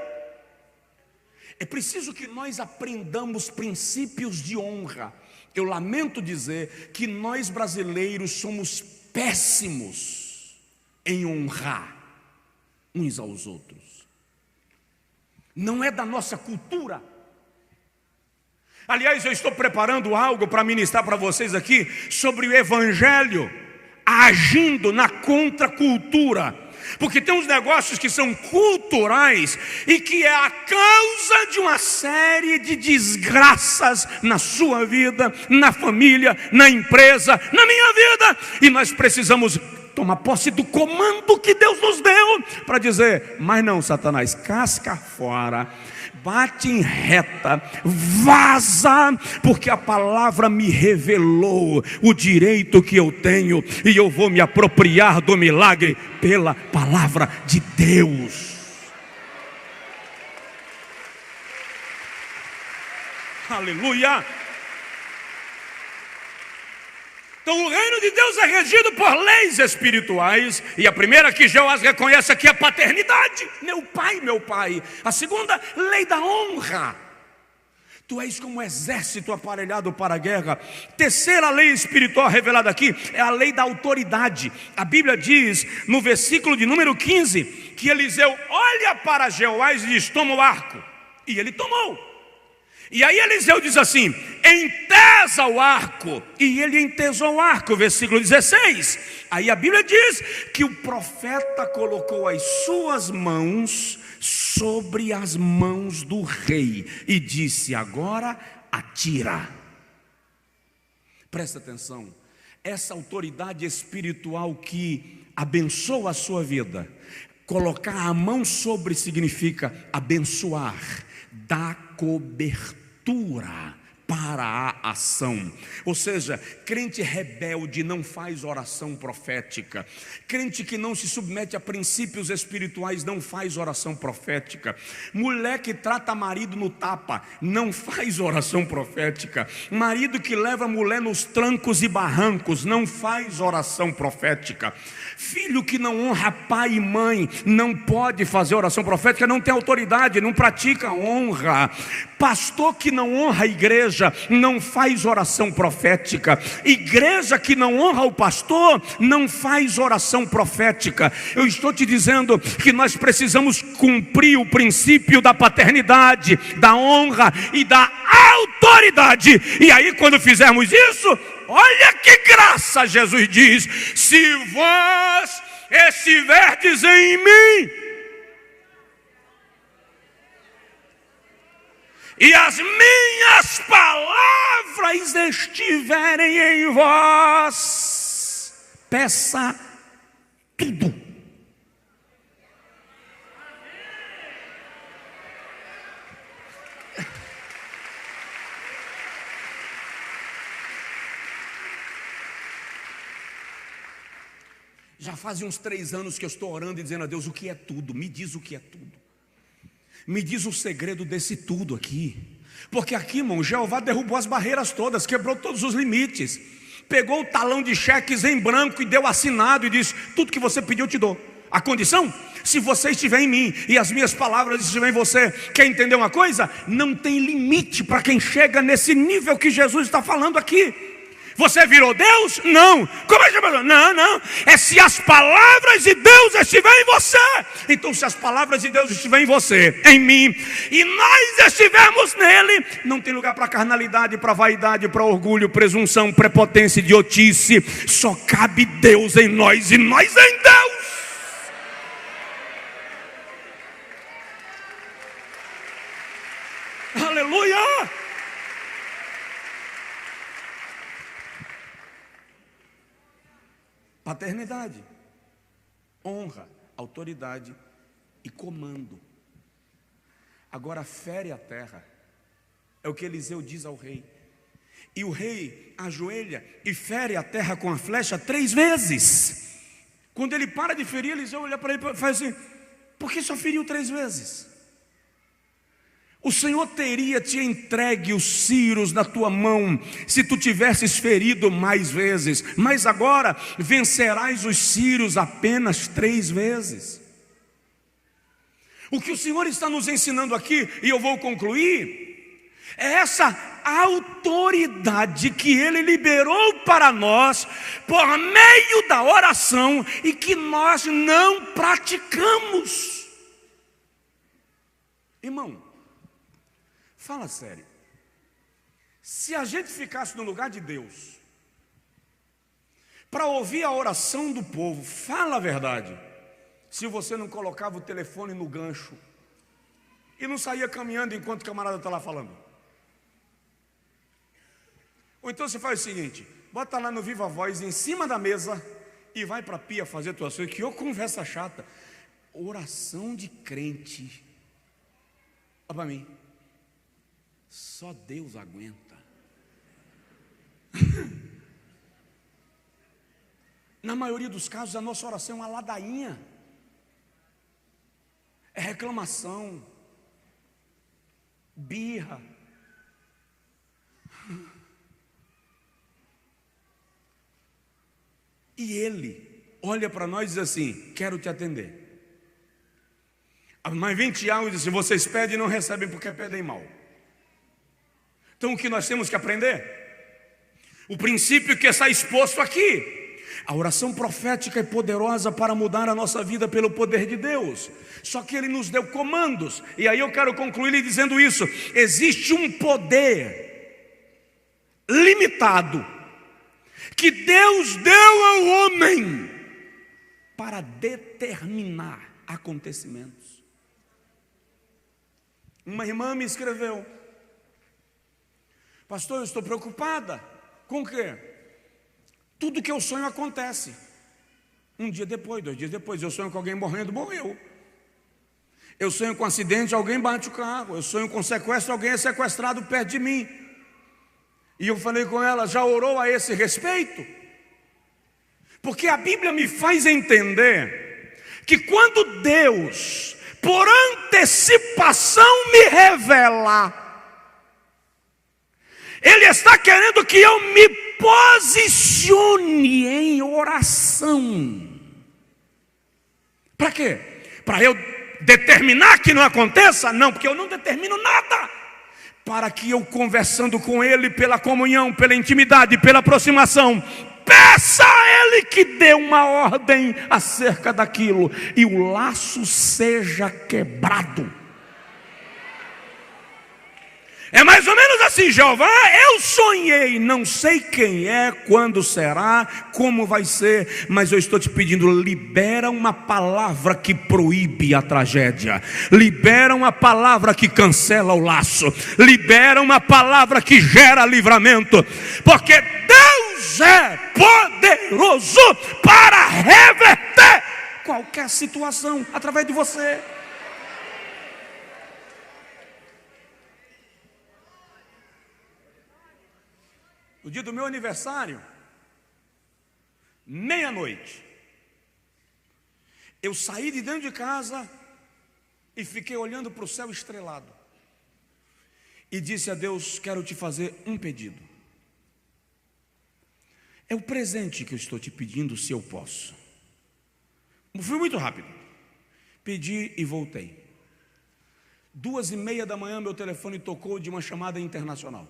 A: É preciso que nós aprendamos princípios de honra. Eu lamento dizer que nós brasileiros somos péssimos em honrar uns aos outros. Não é da nossa cultura. Aliás, eu estou preparando algo para ministrar para vocês aqui sobre o evangelho agindo na contracultura. Porque tem uns negócios que são culturais e que é a causa de uma série de desgraças na sua vida, na família, na empresa, na minha vida. E nós precisamos tomar posse do comando que Deus nos deu para dizer: mas não, Satanás, casca fora, bate em reta, vaza, porque a palavra me revelou o direito que eu tenho e eu vou me apropriar do milagre pela palavra de Deus. Aleluia! Então o reino de Deus é regido por leis espirituais. E a primeira que Jeová reconhece aqui é a paternidade. Meu pai. A segunda, lei da honra. Tu és como um exército aparelhado para a guerra. Terceira lei espiritual revelada aqui é a lei da autoridade. A Bíblia diz no versículo de número 15 que Eliseu olha para Jeová e diz: toma o arco. E ele tomou. E aí Eliseu diz assim: entesa o arco. E ele entesou o arco, versículo 16. Aí a Bíblia diz que o profeta colocou as suas mãos sobre as mãos do rei e disse: agora atira. Presta atenção, essa autoridade espiritual que abençoa a sua vida, colocar a mão sobre significa abençoar, dar cobertura para a ação. Ou seja, crente rebelde não faz oração profética. Crente que não se submete a princípios espirituais não faz oração profética. Mulher que trata marido no tapa não faz oração profética. Marido que leva a mulher nos trancos e barrancos não faz oração profética. Filho que não honra pai e mãe não pode fazer oração profética, não tem autoridade, não pratica honra. Pastor que não honra a igreja não faz oração profética. Igreja que não honra o pastor não faz oração profética. Eu estou te dizendo que nós precisamos cumprir o princípio da paternidade, da honra e da autoridade. E aí, quando fizermos isso, olha que graça. Jesus diz: se vós estiverdes em mim e as minhas palavras estiverem em vós, peça tudo. Já faz uns 3 anos que eu estou orando e dizendo a Deus: o que é tudo? Me diz o que é tudo. Me diz o segredo desse tudo aqui. Porque aqui, irmão, Jeová derrubou as barreiras todas, quebrou todos os limites, pegou o talão de cheques em branco e deu assinado e disse: tudo que você pediu eu te dou. A condição? Se você estiver em mim e as minhas palavras estiverem em você. Quer entender uma coisa? Não tem limite para quem chega nesse nível que Jesus está falando aqui. Você virou Deus? Não. Como é que é? Não. É se as palavras de Deus estiverem em você. Então, se as palavras de Deus estiverem em você, em mim, e nós estivermos nele, não tem lugar para carnalidade, para vaidade, para orgulho, presunção, prepotência, idiotice. Só cabe Deus em nós e nós em Deus. Aleluia! Paternidade, honra, autoridade e comando. Agora fere a terra. É o que Eliseu diz ao rei. E o rei ajoelha e fere a terra com a flecha 3 vezes. Quando ele para de ferir, Eliseu olha para ele e faz assim: Porque só feriu 3 vezes. O Senhor teria te entregue os ciros na tua mão, se tu tivesses ferido mais vezes, mas agora vencerás os ciros apenas 3 vezes. O que o Senhor está nos ensinando aqui, e eu vou concluir, é essa autoridade que Ele liberou para nós, por meio da oração, e que nós não praticamos. Irmão, fala sério. Se a gente ficasse no lugar de Deus para ouvir a oração do povo, fala a verdade, se você não colocava o telefone no gancho e não saía caminhando enquanto o camarada está lá falando. Ou então você faz o seguinte: bota lá no Viva Voz em cima da mesa e vai para a pia fazer tuas coisas. Que conversa chata. Oração de crente. Olha para mim. Só Deus aguenta. Na maioria dos casos, a nossa oração é uma ladainha, é reclamação, birra. E Ele olha para nós e diz assim: quero te atender. Mas vem Tiago e diz assim: vocês pedem e não recebem porque pedem mal. Então o que nós temos que aprender? O princípio que está exposto aqui. A oração profética é poderosa para mudar a nossa vida pelo poder de Deus. Só que Ele nos deu comandos. E aí eu quero concluir lhe dizendo isso: existe um poder limitado que Deus deu ao homem para determinar acontecimentos. Uma irmã me escreveu: pastor, eu estou preocupada. Com o quê? Tudo que eu sonho acontece. Um dia depois, 2 dias depois, eu sonho com alguém morrendo, morreu. Eu sonho com um acidente, alguém bate o carro. Eu sonho com sequestro, alguém é sequestrado perto de mim. E eu falei com ela: já orou a esse respeito? Porque a Bíblia me faz entender que quando Deus, por antecipação, me revela, Ele está querendo que eu me posicione em oração. Para quê? Para eu determinar que não aconteça? Não, porque eu não determino nada. Para que eu, conversando com Ele pela comunhão, pela intimidade, pela aproximação, peça a Ele que dê uma ordem acerca daquilo e o laço seja quebrado. É mais ou menos assim: Jeová, eu sonhei, não sei quem é, quando será, como vai ser, mas eu estou te pedindo, libera uma palavra que proíbe a tragédia, libera uma palavra que cancela o laço, libera uma palavra que gera livramento, porque Deus é poderoso para reverter qualquer situação através de você. No dia do meu aniversário, meia-noite, eu saí de dentro de casa e fiquei olhando para o céu estrelado e disse a Deus: quero te fazer um pedido. É o presente que eu estou te pedindo, se eu posso. Fui muito rápido. Pedi e voltei. 2:30 da manhã meu telefone tocou de uma chamada internacional.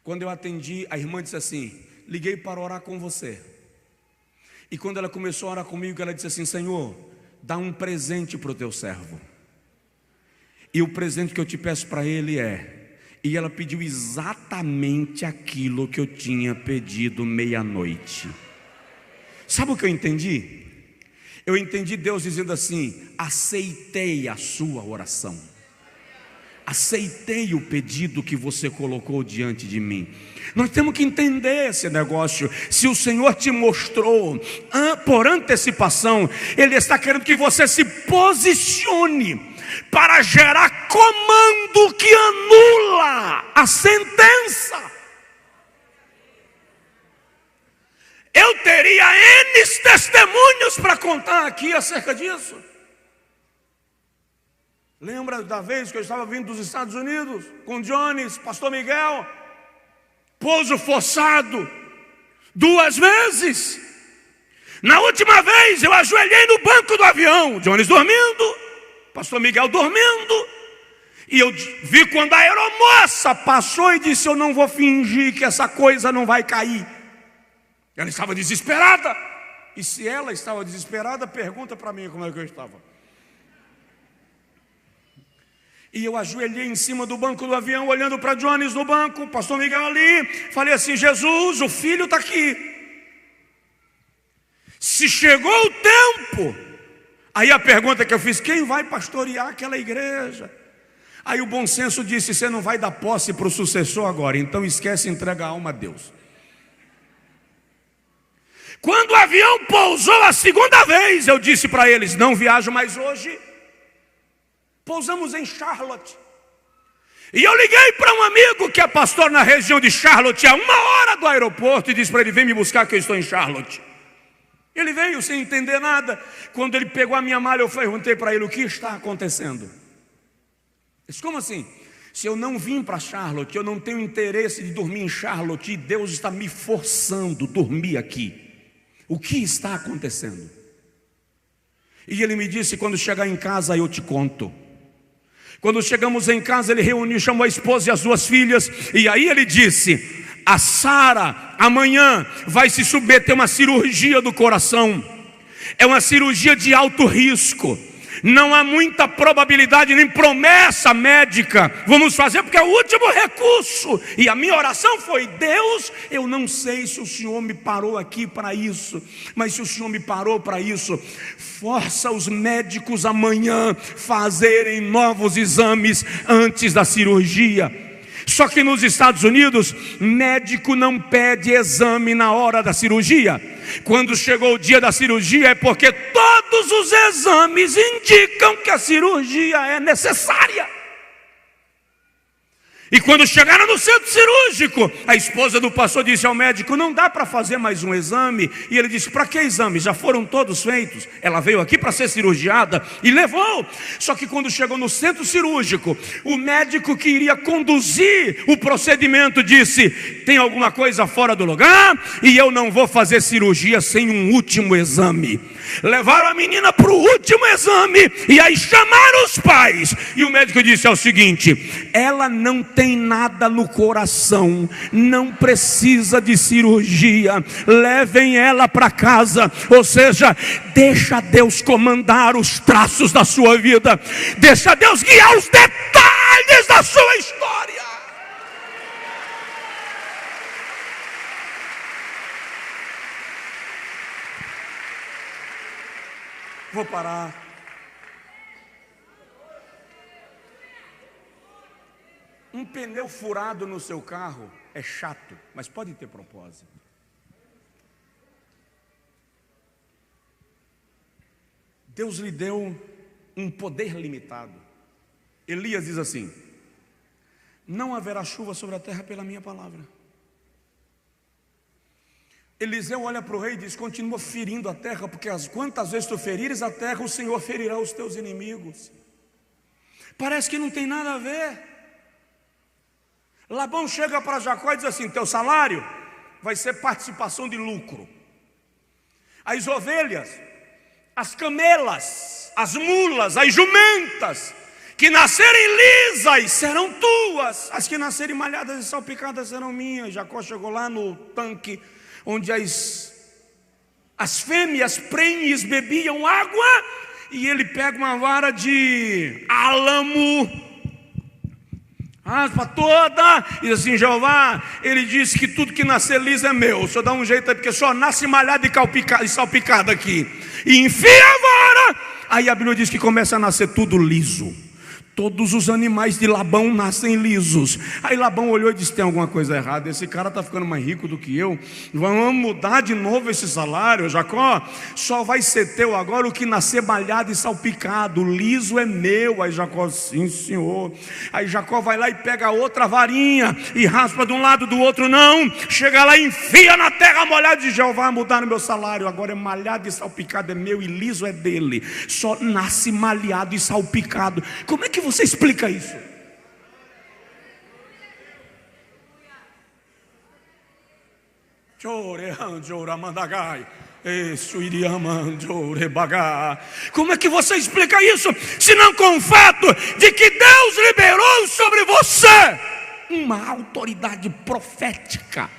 A: Quando eu atendi, a irmã disse assim: liguei para orar com você. E quando ela começou a orar comigo, ela disse assim: Senhor, dá um presente para o teu servo. E o presente que eu te peço para ele é... E ela pediu exatamente aquilo que eu tinha pedido meia-noite. Sabe o que eu entendi? Eu entendi Deus dizendo assim: aceitei a sua oração. Aceitei o pedido que você colocou diante de mim. Nós temos que entender esse negócio. Se o Senhor te mostrou por antecipação, Ele está querendo que você se posicione para gerar comando que anula a sentença. Eu teria N testemunhos para contar aqui acerca disso.
B: Lembra da vez que eu estava vindo dos Estados Unidos com Jones, pastor Miguel? Pouso forçado 2 vezes. Na última vez eu ajoelhei no banco do avião, Jones dormindo, pastor Miguel dormindo, e eu vi quando a aeromoça passou e disse: eu não vou fingir que essa coisa não vai cair. Ela estava desesperada. E se ela estava desesperada, pergunta para mim como é que eu estava. E eu ajoelhei em cima do banco do avião, olhando para Jones no banco, pastor Miguel ali. Falei assim: Jesus, o filho está aqui. Se chegou o tempo. Aí a pergunta que eu fiz: quem vai pastorear aquela igreja? Aí o bom senso disse: você não vai dar posse para o sucessor agora, então esquece e entrega a alma a Deus. Quando o avião pousou a 2ª vez, eu disse para eles: não viajo mais hoje. Pousamos em Charlotte. E eu liguei para um amigo que é pastor na região de Charlotte, a 1 hora do aeroporto, e disse para ele: vem me buscar que eu estou em Charlotte. Ele veio sem entender nada. Quando ele pegou a minha mala, eu perguntei para ele: o que está acontecendo? Ele disse: como assim? Se eu não vim para Charlotte, eu não tenho interesse de dormir em Charlotte, e Deus está me forçando a dormir aqui. O que está acontecendo? E ele me disse: quando chegar em casa eu te conto. Quando chegamos em casa, ele reuniu, chamou a esposa e as 2 filhas. E aí ele disse: a Sara amanhã vai se submeter a uma cirurgia do coração. É uma cirurgia de alto risco. Não há muita probabilidade nem promessa médica. Vamos fazer porque é o último recurso. E a minha oração foi: Deus, eu não sei se o Senhor me parou aqui para isso, mas se o Senhor me parou para isso, força os médicos amanhã fazerem novos exames antes da cirurgia. Só que nos Estados Unidos, médico não pede exame na hora da cirurgia. Quando chegou o dia da cirurgia, é porque todos os exames indicam que a cirurgia é necessária. E quando chegaram no centro cirúrgico, a esposa do pastor disse ao médico: não dá para fazer mais um exame. E ele disse: para que exame? Já foram todos feitos. Ela veio aqui para ser cirurgiada e levou. Só que quando chegou no centro cirúrgico, o médico que iria conduzir o procedimento disse: tem alguma coisa fora do lugar, e eu não vou fazer cirurgia sem um último exame. Levaram a menina para o último exame, e aí chamaram os pais. E o médico disse: é o seguinte, ela não tem nada no coração, não precisa de cirurgia, levem ela para casa. Ou seja, deixa Deus comandar os traços da sua vida, deixa Deus guiar os detalhes da sua história. Vou parar. Um pneu furado no seu carro é chato, mas pode ter propósito. Deus lhe deu um poder limitado. Elias diz assim: não haverá chuva sobre a terra pela minha palavra. Eliseu olha para o rei e diz: continua ferindo a terra, porque quantas vezes tu ferires a terra, o Senhor ferirá os teus inimigos. Parece que não tem nada a ver. Labão chega para Jacó e diz assim: teu salário vai ser participação de lucro. As ovelhas, as camelas, as mulas, as jumentas que nascerem lisas serão tuas, as que nascerem malhadas e salpicadas serão minhas. Jacó chegou lá no tanque onde as fêmeas prenhes bebiam água, e ele pega uma vara de álamo, raspa toda, e diz assim: Jeová, ele disse que tudo que nascer liso é meu. O senhor dá um jeito aí, porque só nasce malhado e salpicado aqui. E enfia a vara. Aí a Bíblia diz que começa a nascer tudo liso, Todos os animais de Labão nascem lisos. Aí Labão olhou e disse: tem alguma coisa errada, esse cara está ficando mais rico do que eu. Vamos mudar de novo esse salário. Jacó, só vai ser teu agora o que nascer malhado e salpicado. O liso é meu. Aí Jacó: sim, senhor. Aí Jacó vai lá e pega outra varinha e raspa de um lado, do outro não. Chega lá e enfia na terra molhada de Jeová: mudar no meu salário, agora é malhado e salpicado é meu e liso é dele. Só nasce malhado e salpicado. Como é que você explica isso? Como é que você explica isso, se não com o fato de que Deus liberou sobre você uma autoridade profética?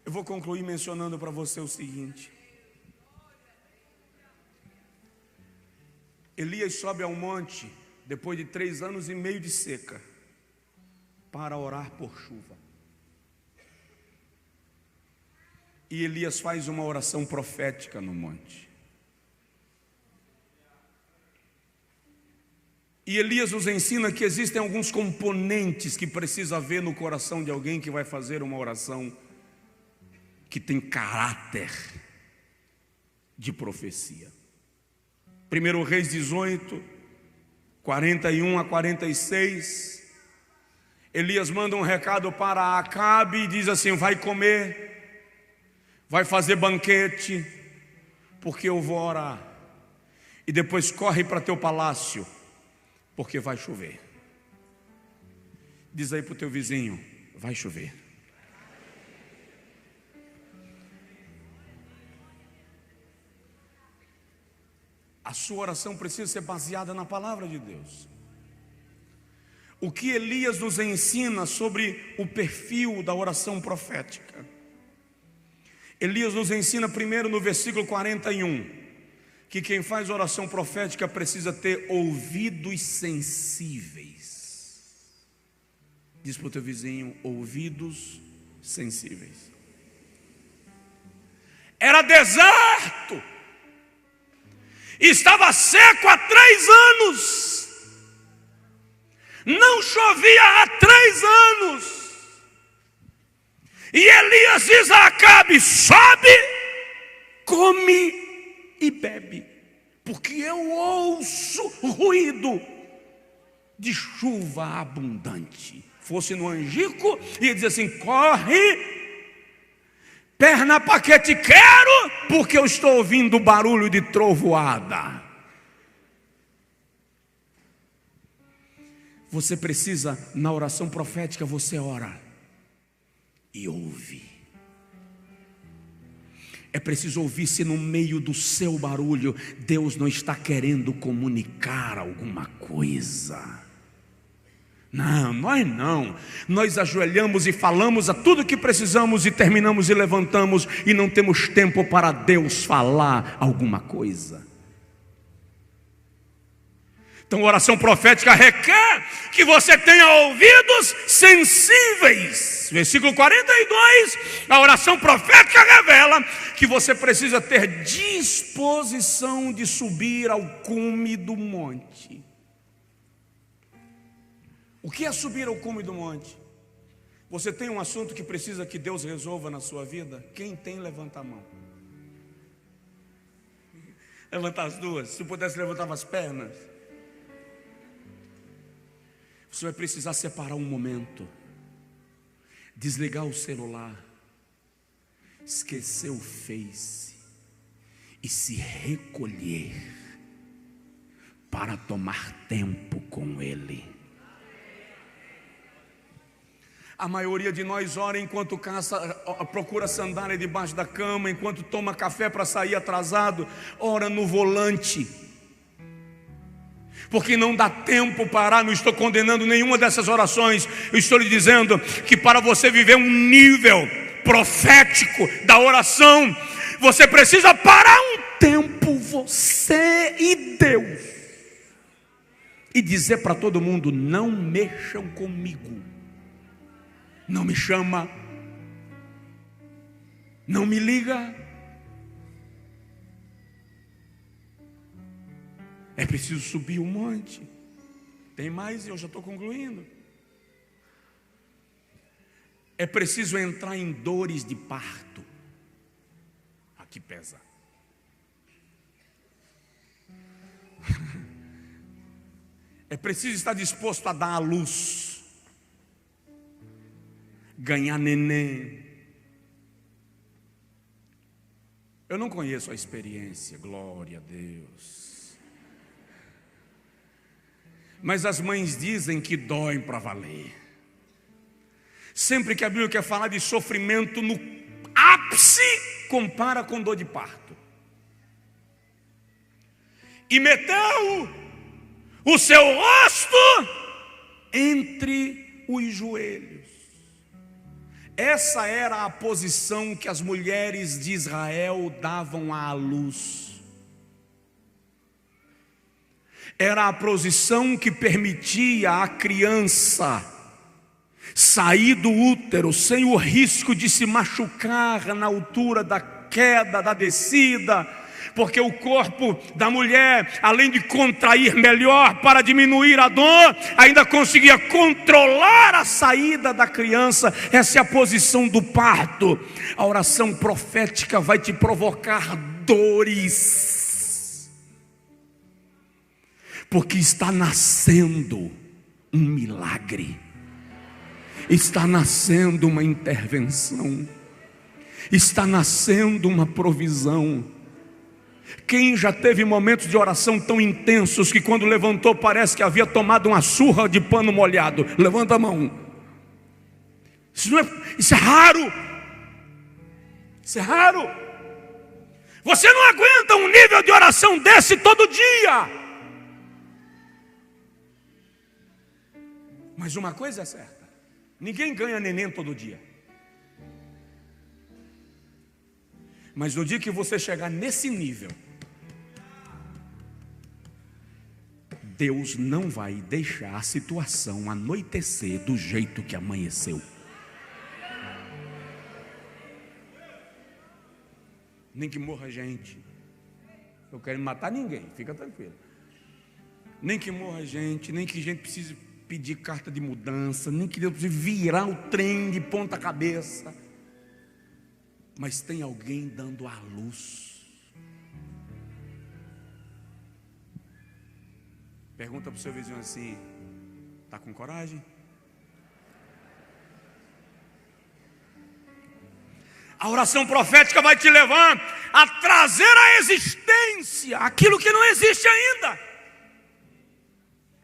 B: Eu vou concluir mencionando para você o seguinte: Elias sobe ao monte depois de 3 anos e meio de seca para orar por chuva. E Elias faz uma oração profética no monte. E Elias nos ensina que existem alguns componentes que precisa haver no coração de alguém que vai fazer uma oração que tem caráter de profecia. 1 Reis 18, 41 a 46, Elias manda um recado para Acabe e diz assim: vai comer, vai fazer banquete, porque eu vou orar. E depois corre para teu palácio, porque vai chover. Diz aí para o teu vizinho: vai chover. A sua oração precisa ser baseada na palavra de Deus. O que Elias nos ensina sobre o perfil da oração profética? Elias nos ensina primeiro no versículo 41, que quem faz oração profética precisa ter ouvidos sensíveis. Diz para o teu vizinho: ouvidos sensíveis. Era deserto. Estava seco há 3 anos. Não chovia há 3 anos. E Elias diz a Acabe: sobe, come e bebe, porque eu ouço ruído de chuva abundante. Fosse no Angico, ia dizer assim: corre, perna para que te quero, porque eu estou ouvindo barulho de trovoada. Você precisa, na oração profética, você ora e ouve. É preciso ouvir se no meio do seu barulho Deus não está querendo comunicar alguma coisa. Não, nós não. Nós ajoelhamos e falamos a tudo que precisamos e terminamos e levantamos e não temos tempo para Deus falar alguma coisa. Então, a oração profética requer que você tenha ouvidos sensíveis. Versículo 42, a oração profética revela que você precisa ter disposição de subir ao cume do monte. O que é subir ao cume do monte? Você tem um assunto que precisa que Deus resolva na sua vida? Quem tem, levanta a mão. Levantar as duas. Se pudesse, levantava as pernas. Você vai precisar separar um momento, desligar o celular, esquecer o Face e se recolher para tomar tempo com Ele. A maioria de nós ora enquanto procura sandália debaixo da cama, enquanto toma café para sair atrasado, ora no volante, porque não dá tempo para. Não estou condenando nenhuma dessas orações. Eu estou lhe dizendo que para você viver um nível profético da oração, você precisa parar um tempo, você e Deus, e dizer para todo mundo: não mexam comigo, não me chama, não me liga, É preciso subir o monte. Tem mais e eu já estou concluindo. É preciso entrar em dores de parto. Aqui pesa. É preciso estar disposto a dar à luz, ganhar neném. Eu não conheço a experiência, glória a Deus. Mas as mães dizem que dói para valer. Sempre que a Bíblia quer falar de sofrimento no ápice, compara com dor de parto. E meteu o seu rosto entre os joelhos. Essa era a posição que as mulheres de Israel davam à luz. Era a posição que permitia à criança sair do útero sem o risco de se machucar na altura da queda, da descida, porque o corpo da mulher, além de contrair melhor para diminuir a dor, ainda conseguia controlar a saída da criança. Essa é a posição do parto. A oração profética vai te provocar dores, porque está nascendo um milagre, está nascendo uma intervenção, está nascendo uma provisão. Quem já teve momentos de oração tão intensos que quando levantou parece que havia tomado uma surra de pano molhado? Levanta a mão. Isso é raro. Isso é raro. Você não aguenta um nível de oração desse todo dia. Mas uma coisa é certa: ninguém ganha neném todo dia. Mas no dia que você chegar nesse nível, Deus não vai deixar a situação anoitecer do jeito que amanheceu. Nem que morra gente. Eu quero matar ninguém, fica tranquilo. Nem que morra gente, nem que gente precise pedir carta de mudança, nem que Deus precise virar o trem de ponta cabeça. Mas tem alguém dando a luz. Pergunta para o seu vizinho assim: está com coragem? A oração profética vai te levar a trazer à existência aquilo que não existe ainda.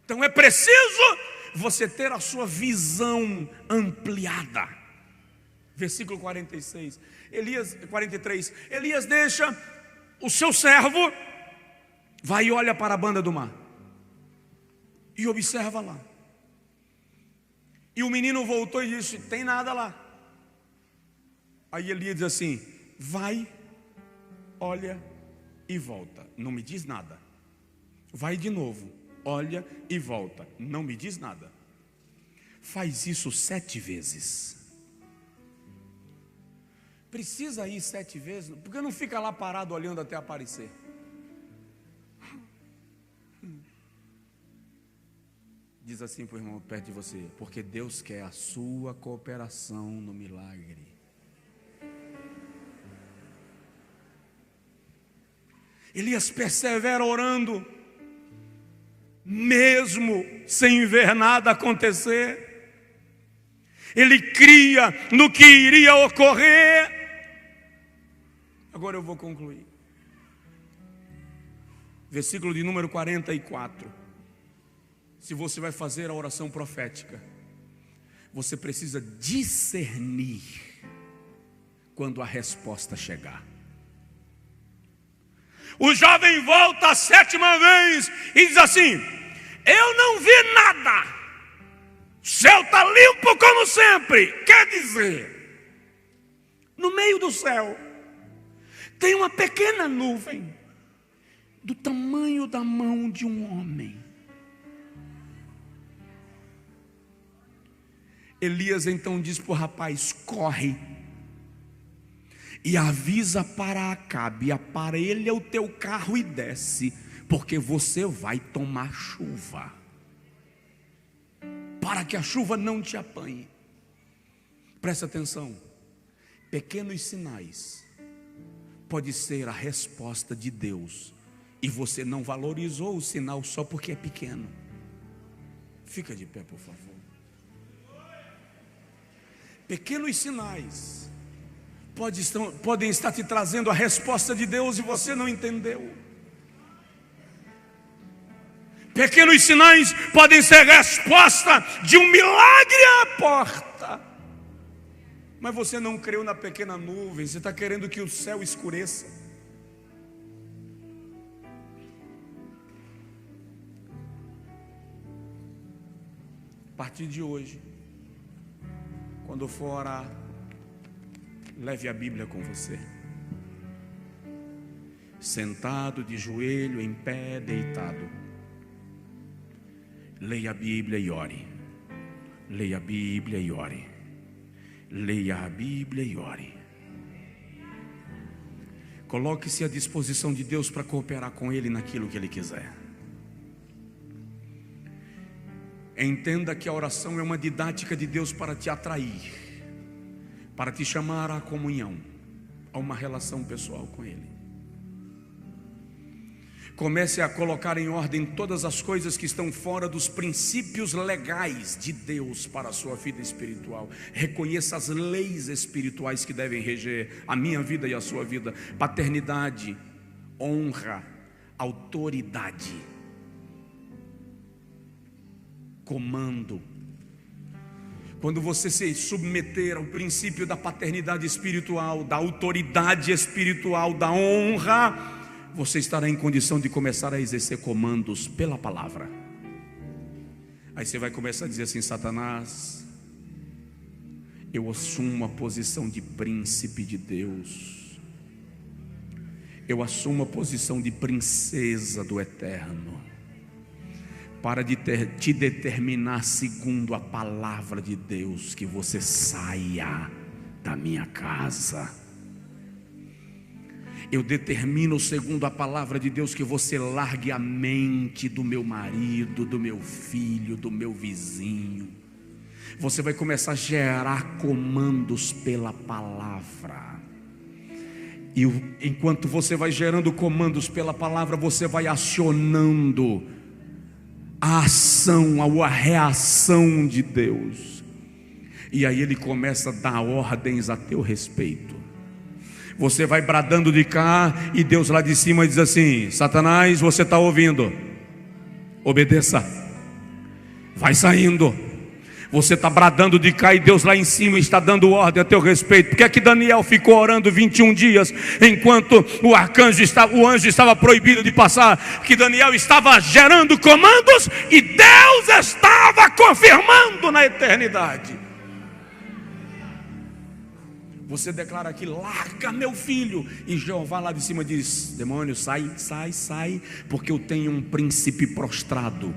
B: Então é preciso você ter a sua visão ampliada. Versículo 46. 43. Elias deixa o seu servo, vai e olha para a banda do mar e observa lá. E o menino voltou e disse: tem nada lá. Aí Elias diz assim: vai, olha e volta, não me diz nada. Vai de novo, olha e volta, não me diz nada. Faz isso 7 vezes. Precisa ir 7 vezes? Porque não fica lá parado olhando até aparecer. Diz assim para o irmão perto de você: porque Deus quer a sua cooperação no milagre. Elias persevera orando, mesmo sem ver nada acontecer. Ele cria no que iria ocorrer. Agora eu vou concluir. Versículo de número 44. Se você vai fazer a oração profética, você precisa discernir quando a resposta chegar. O jovem volta a 7ª vez e diz assim: eu não vi nada, o céu está limpo como sempre. Quer dizer, no meio do céu tem uma pequena nuvem do tamanho da mão de um homem. Elias então diz para o rapaz: corre e avisa para Acabe, aparelha o teu carro e desce, porque você vai tomar chuva, para que a chuva não te apanhe. Presta atenção, pequenos sinais pode ser a resposta de Deus, e você não valorizou o sinal só porque é pequeno. Fica de pé, por favor. Pequenos sinais podem estar te trazendo a resposta de Deus e você não entendeu. Pequenos sinais podem ser resposta de um milagre à porta, mas você não creu na pequena nuvem, você está querendo que o céu escureça. A partir de hoje, quando for orar, leve a Bíblia com você. Sentado, de joelho, em pé, deitado. Leia a Bíblia e ore. Leia a Bíblia e ore. Leia a Bíblia e ore. Coloque-se à disposição de Deus para cooperar com Ele naquilo que Ele quiser. Entenda que a oração é uma didática de Deus para te atrair, para te chamar à comunhão, a uma relação pessoal com Ele. Comece a colocar em ordem todas as coisas que estão fora dos princípios legais de Deus para a sua vida espiritual. Reconheça as leis espirituais que devem reger a minha vida e a sua vida: paternidade, honra, autoridade, comando. Quando você se submeter ao princípio da paternidade espiritual, da autoridade espiritual, da honra, você estará em condição de começar a exercer comandos pela palavra. Aí você vai começar a dizer assim: Satanás, eu assumo a posição de príncipe de Deus, eu assumo a posição de princesa do Eterno, para te determinar segundo a palavra de Deus, que você saia da minha casa. Eu determino segundo a palavra de Deus que você largue a mente do meu marido, do meu filho, do meu vizinho. Você vai começar a gerar comandos pela palavra. E enquanto você vai gerando comandos pela palavra, você vai acionando a ação, a reação de Deus. E aí Ele começa a dar ordens a teu respeito. Você vai bradando de cá e Deus lá de cima diz assim: Satanás, você está ouvindo? Obedeça. Vai saindo. Você está bradando de cá e Deus lá em cima está dando ordem a teu respeito. Por que é que Daniel ficou orando 21 dias enquanto o anjo estava proibido de passar? Que Daniel estava gerando comandos e Deus estava confirmando na eternidade. Você declara aqui: larga meu filho, e Jeová lá de cima diz: demônio, sai, sai, sai, porque eu tenho um príncipe prostrado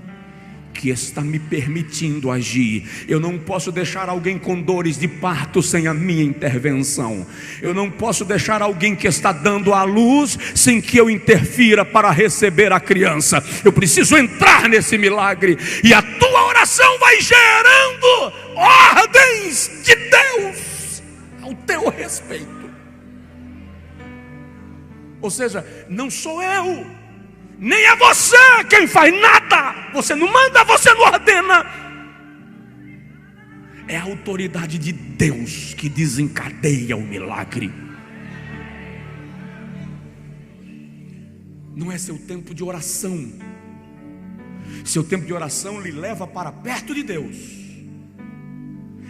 B: que está me permitindo agir. Eu não posso deixar alguém com dores de parto sem a minha intervenção. Eu não posso deixar alguém que está dando à luz sem que eu interfira para receber a criança. Eu preciso entrar nesse milagre, e a tua oração vai gerando ordens de Deus ao teu respeito. Ou seja, não sou eu, nem é você quem faz nada. Você não manda, você não ordena. É a autoridade de Deus que desencadeia o milagre. Não é seu tempo de oração. Seu tempo de oração lhe leva para perto de Deus.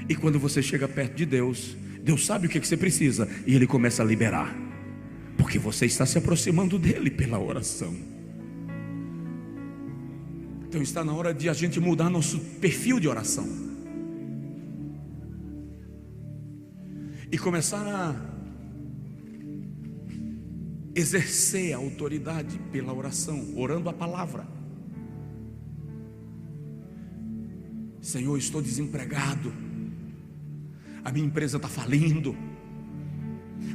B: E quando você chega perto de Deus, Deus sabe o que você precisa, e Ele começa a liberar, porque você está se aproximando dEle pela oração. Então está na hora de a gente mudar nosso perfil de oração e começar a exercer a autoridade pela oração, orando a palavra. Senhor, estou desempregado, a minha empresa está falindo.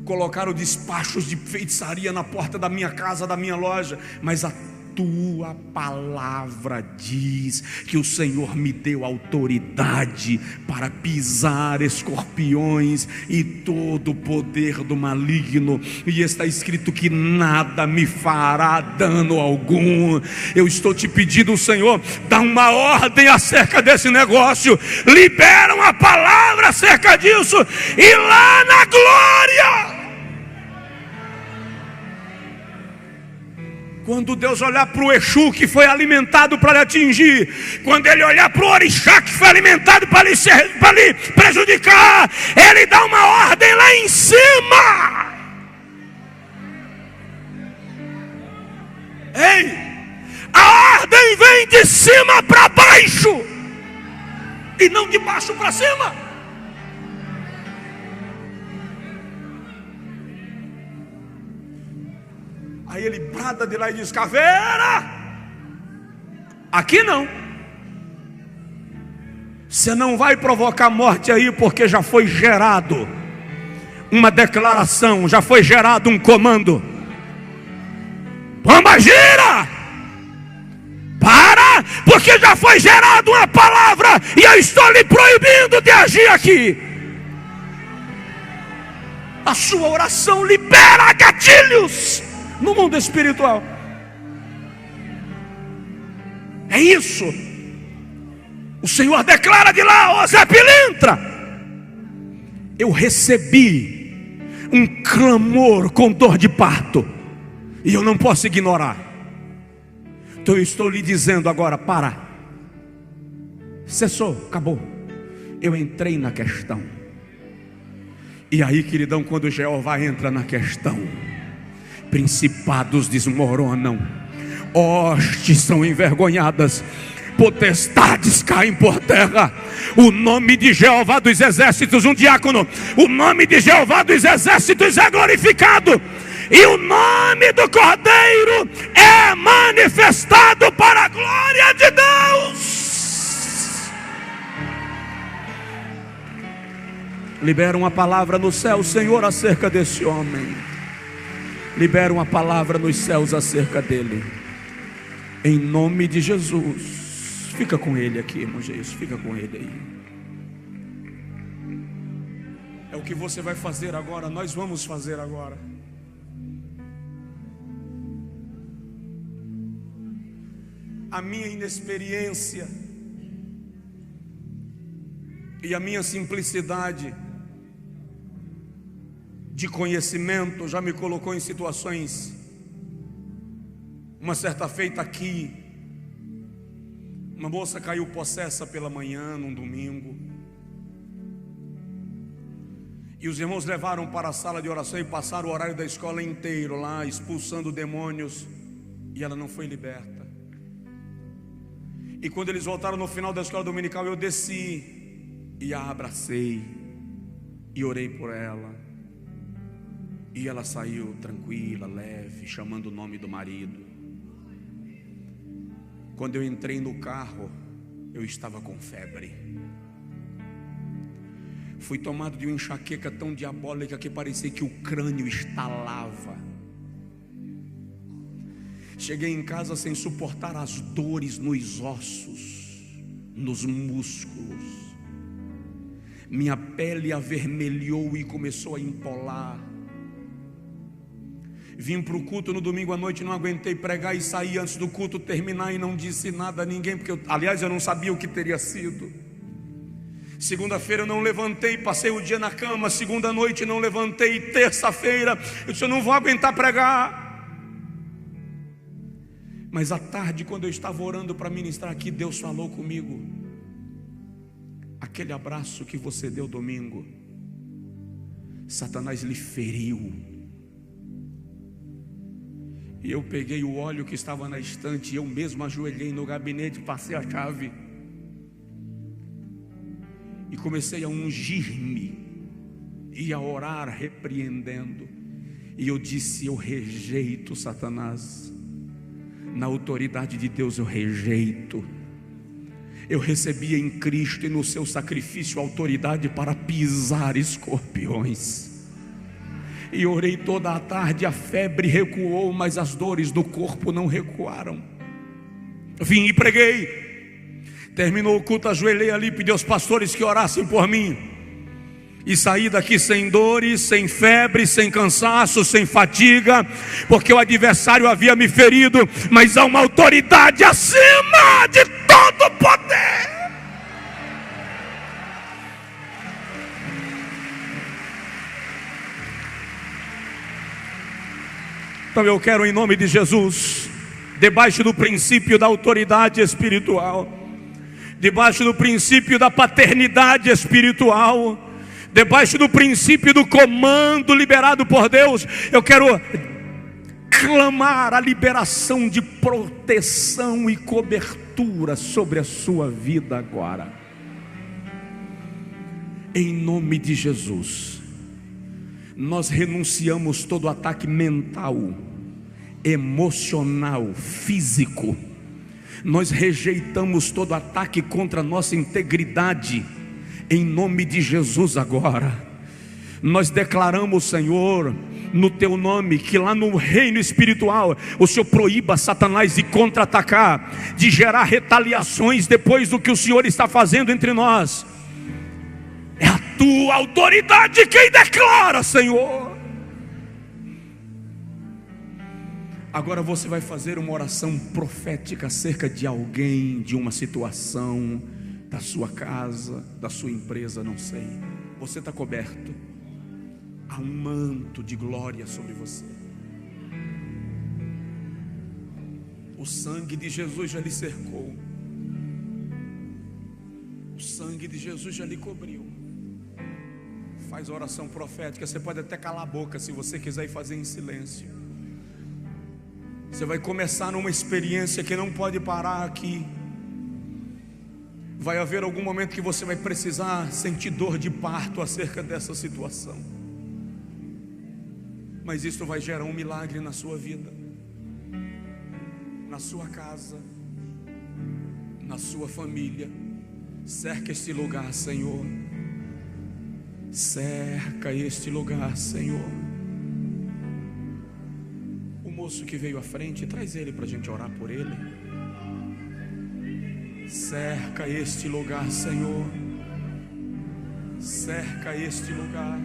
B: Colocaram despachos de feitiçaria na porta da minha casa, da minha loja, mas a
A: tua palavra diz que o Senhor me deu autoridade para pisar escorpiões e todo o poder do maligno, e está escrito que nada me fará dano algum. Eu estou te pedindo, Senhor, dá uma ordem acerca desse negócio, libera uma palavra acerca disso, e lá na glória, quando Deus olhar para o Exu que foi alimentado para lhe atingir, quando Ele olhar para o Orixá que foi alimentado para lhe prejudicar, Ele dá uma ordem lá em cima. Ei, a ordem vem de cima para baixo e não de baixo para cima. Aí ele brada de lá e diz: caveira, aqui não. Você não vai provocar morte aí, porque já foi gerado uma declaração, já foi gerado um comando. Pomba gira, para, porque já foi gerada uma palavra e eu estou lhe proibindo de agir aqui. A sua oração libera gatilhos no mundo espiritual. É isso. O Senhor declara de lá: ó Zé Pilintra, eu recebi um clamor com dor de parto e eu não posso ignorar. Então eu estou lhe dizendo agora: para. Cessou, acabou. Eu entrei na questão. E aí, queridão, quando Jeová entra na questão, principados desmoronam, hostes são envergonhadas, potestades caem por terra. O nome de Jeová dos exércitos, um diácono, o nome de Jeová dos exércitos é glorificado, e o nome do Cordeiro é manifestado para a glória de Deus. Libera uma palavra no céu, Senhor, acerca desse homem. Libera uma palavra nos céus acerca dele, em nome de Jesus. Fica com ele aqui, irmão Jesus, fica com ele aí. É o que você vai fazer agora, nós vamos fazer agora. A minha inexperiência e a minha simplicidade de conhecimento já me colocou em situações. Uma certa feita aqui, uma moça caiu possessa pela manhã, num domingo, e os irmãos levaram para a sala de oração e passaram o horário da escola inteiro lá, expulsando demônios, e ela não foi liberta. E quando eles voltaram no final da escola dominical, eu desci e a abracei e orei por ela. E ela saiu tranquila, leve, chamando o nome do marido. Quando eu entrei no carro, eu estava com febre. Fui tomado de uma enxaqueca tão diabólica que parecia que o crânio estalava. Cheguei em casa sem suportar as dores nos ossos, nos músculos. Minha pele avermelhou e começou a empolar. Vim para o culto no domingo à noite, não aguentei pregar e saí antes do culto terminar e não disse nada a ninguém, porque aliás eu não sabia o que teria sido. Segunda-feira eu não levantei, passei o dia na cama. Segunda noite não levantei. Terça-feira eu disse: eu não vou aguentar pregar. Mas à tarde, quando eu estava orando para ministrar aqui, Deus falou comigo: aquele abraço que você deu domingo, Satanás lhe feriu. E eu peguei o óleo que estava na estante, e eu mesmo ajoelhei no gabinete, passei a chave e comecei a ungir-me e a orar repreendendo. E eu disse: eu rejeito Satanás, na autoridade de Deus eu rejeito. Eu recebi em Cristo e no seu sacrifício autoridade para pisar escorpiões.
B: E orei toda a tarde, a febre recuou, mas as dores do corpo não recuaram. Vim e preguei. Terminou o culto, ajoelhei ali, pedi aos pastores que orassem por mim. E saí daqui sem dores, sem febre, sem cansaço, sem fadiga, porque o adversário havia me ferido, mas há uma autoridade acima de todo poder. Então eu quero, em nome de Jesus, debaixo do princípio da autoridade espiritual, debaixo do princípio da paternidade espiritual, debaixo do princípio do comando liberado por Deus, eu quero clamar a liberação de proteção e cobertura sobre a sua vida agora. Em nome de Jesus, nós renunciamos todo ataque mental, emocional, físico. Nós rejeitamos todo ataque contra a nossa integridade. Em nome de Jesus agora, nós declaramos, Senhor, no Teu nome, que lá no reino espiritual, o Senhor proíba Satanás de contra-atacar, de gerar retaliações depois do que o Senhor está fazendo entre nós. É a Tua autoridade quem declara, Senhor. Agora você vai fazer uma oração profética acerca de alguém, de uma situação, da sua casa, da sua empresa, não sei. Você está coberto. Há um manto de glória sobre você. O sangue de Jesus já lhe cercou. O sangue de Jesus já lhe cobriu. Faz a oração profética. Você pode até calar a boca se você quiser ir fazer em silêncio. Você vai começar numa experiência que não pode parar aqui. Vai haver algum momento que você vai precisar sentir dor de parto acerca dessa situação. Mas isso vai gerar um milagre na sua vida, na sua casa, na sua família. Cerca este lugar, Senhor. Cerca este lugar, Senhor. O moço que veio à frente, traz ele para a gente orar por ele. Cerca este lugar, Senhor. Cerca este lugar.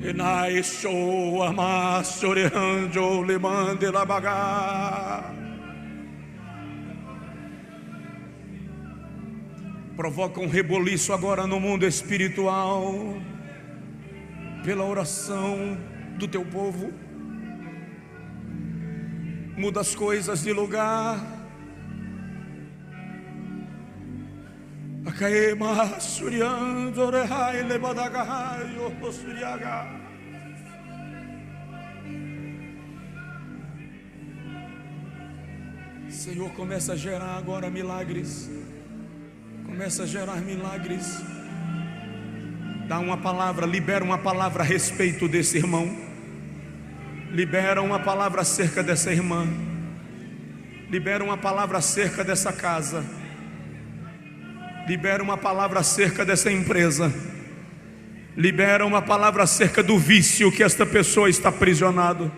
B: Enai show amassoreando le mande la bagar. Provoca um reboliço agora no mundo espiritual, pela oração do teu povo. Muda as coisas de lugar. Senhor, começa a gerar agora milagres. Começa a gerar milagres. Dá uma palavra, libera uma palavra a respeito desse irmão. Libera uma palavra acerca dessa irmã. Libera uma palavra acerca dessa casa. Libera uma palavra acerca dessa empresa. Libera uma palavra acerca do vício que esta pessoa está aprisionado.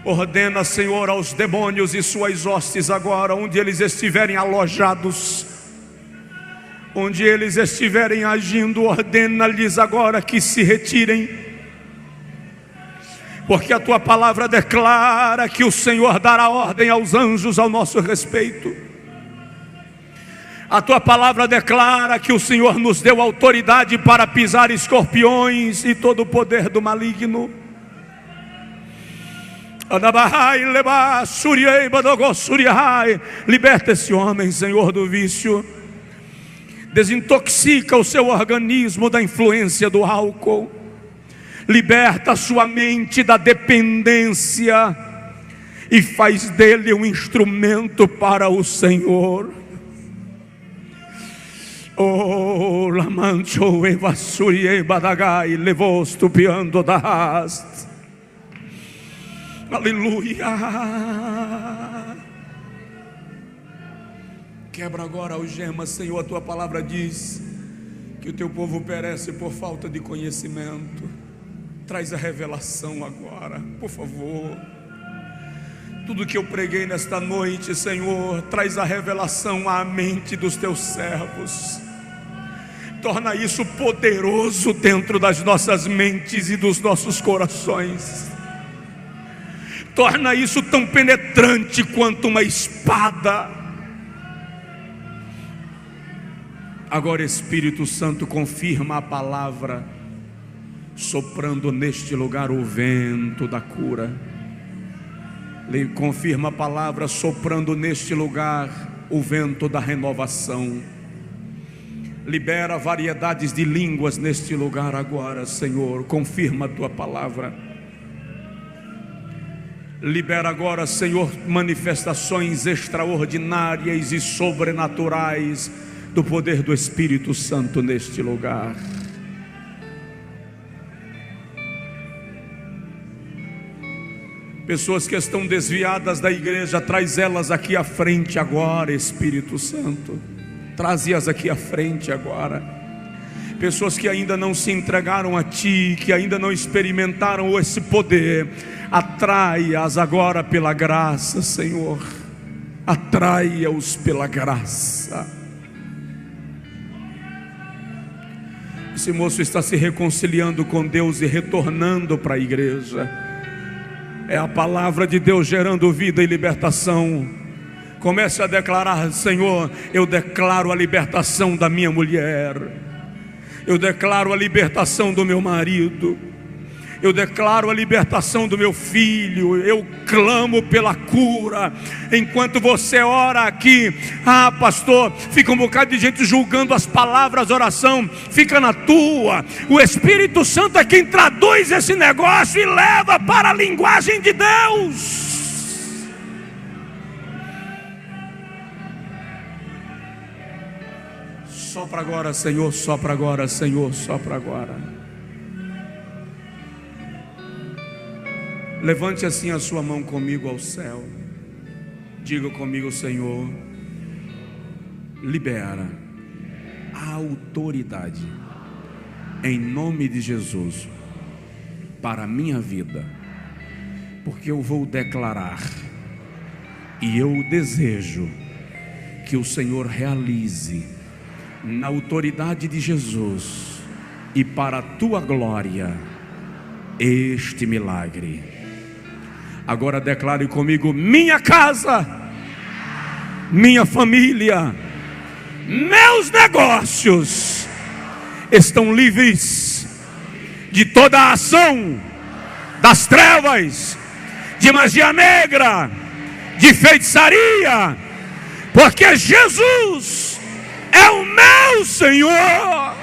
B: Ordena, Senhor, aos demônios e suas hostes agora, onde eles estiverem alojados, onde eles estiverem agindo, ordena-lhes agora que se retirem. Porque a tua palavra declara que o Senhor dará ordem aos anjos ao nosso respeito. A tua palavra declara que o Senhor nos deu autoridade para pisar escorpiões e todo o poder do maligno. Liberta esse homem, Senhor, do vício. Desintoxica o seu organismo da influência do álcool. Liberta a sua mente da dependência e faz dele um instrumento para o Senhor. Oh, lamancho e vassurie badagai levou estupiando da rast. Aleluia. Quebra agora a algema, Senhor. A tua palavra diz que o teu povo perece por falta de conhecimento. Traz a revelação agora, por favor. Tudo que eu preguei nesta noite, Senhor, traz a revelação à mente dos teus servos. Torna isso poderoso dentro das nossas mentes e dos nossos corações. Torna isso tão penetrante quanto uma espada. Agora, Espírito Santo, confirma a palavra, soprando neste lugar o vento da cura. Confirma a palavra, soprando neste lugar o vento da renovação. Libera variedades de línguas neste lugar agora, Senhor. Confirma a tua palavra. Libera agora, Senhor, manifestações extraordinárias e sobrenaturais do poder do Espírito Santo neste lugar. Pessoas que estão desviadas da igreja, traz elas aqui à frente agora, Espírito Santo. Traze-as aqui à frente agora. Pessoas que ainda não se entregaram a Ti, que ainda não experimentaram esse poder, atrai-as agora pela graça, Senhor. Atrai-os pela graça. Esse moço está se reconciliando com Deus e retornando para a igreja. É a palavra de Deus gerando vida e libertação. Comece a declarar: Senhor, eu declaro a libertação da minha mulher, eu declaro a libertação do meu marido, eu declaro a libertação do meu filho. Eu clamo pela cura. Enquanto você ora aqui, pastor, fica um bocado de gente julgando as palavras, oração, fica na tua. O Espírito Santo é quem traduz esse negócio e leva para a linguagem de Deus. Sopra agora, Senhor, sopra agora, Senhor, sopra agora. Levante assim a sua mão comigo ao céu. Diga comigo: Senhor, libera a autoridade em nome de Jesus para a minha vida, porque eu vou declarar e eu desejo que o Senhor realize na autoridade de Jesus e para a tua glória este milagre. Agora declare comigo: minha casa, minha família, meus negócios estão livres de toda a ação das trevas, de magia negra, de feitiçaria, porque Jesus é o meu Senhor.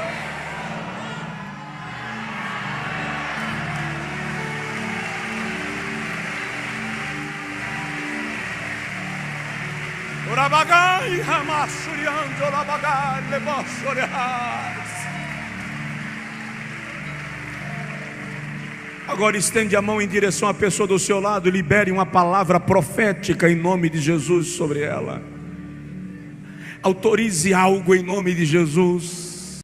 B: Agora estende a mão em direção à pessoa do seu lado e libere uma palavra profética em nome de Jesus sobre ela. Autorize algo em nome de Jesus.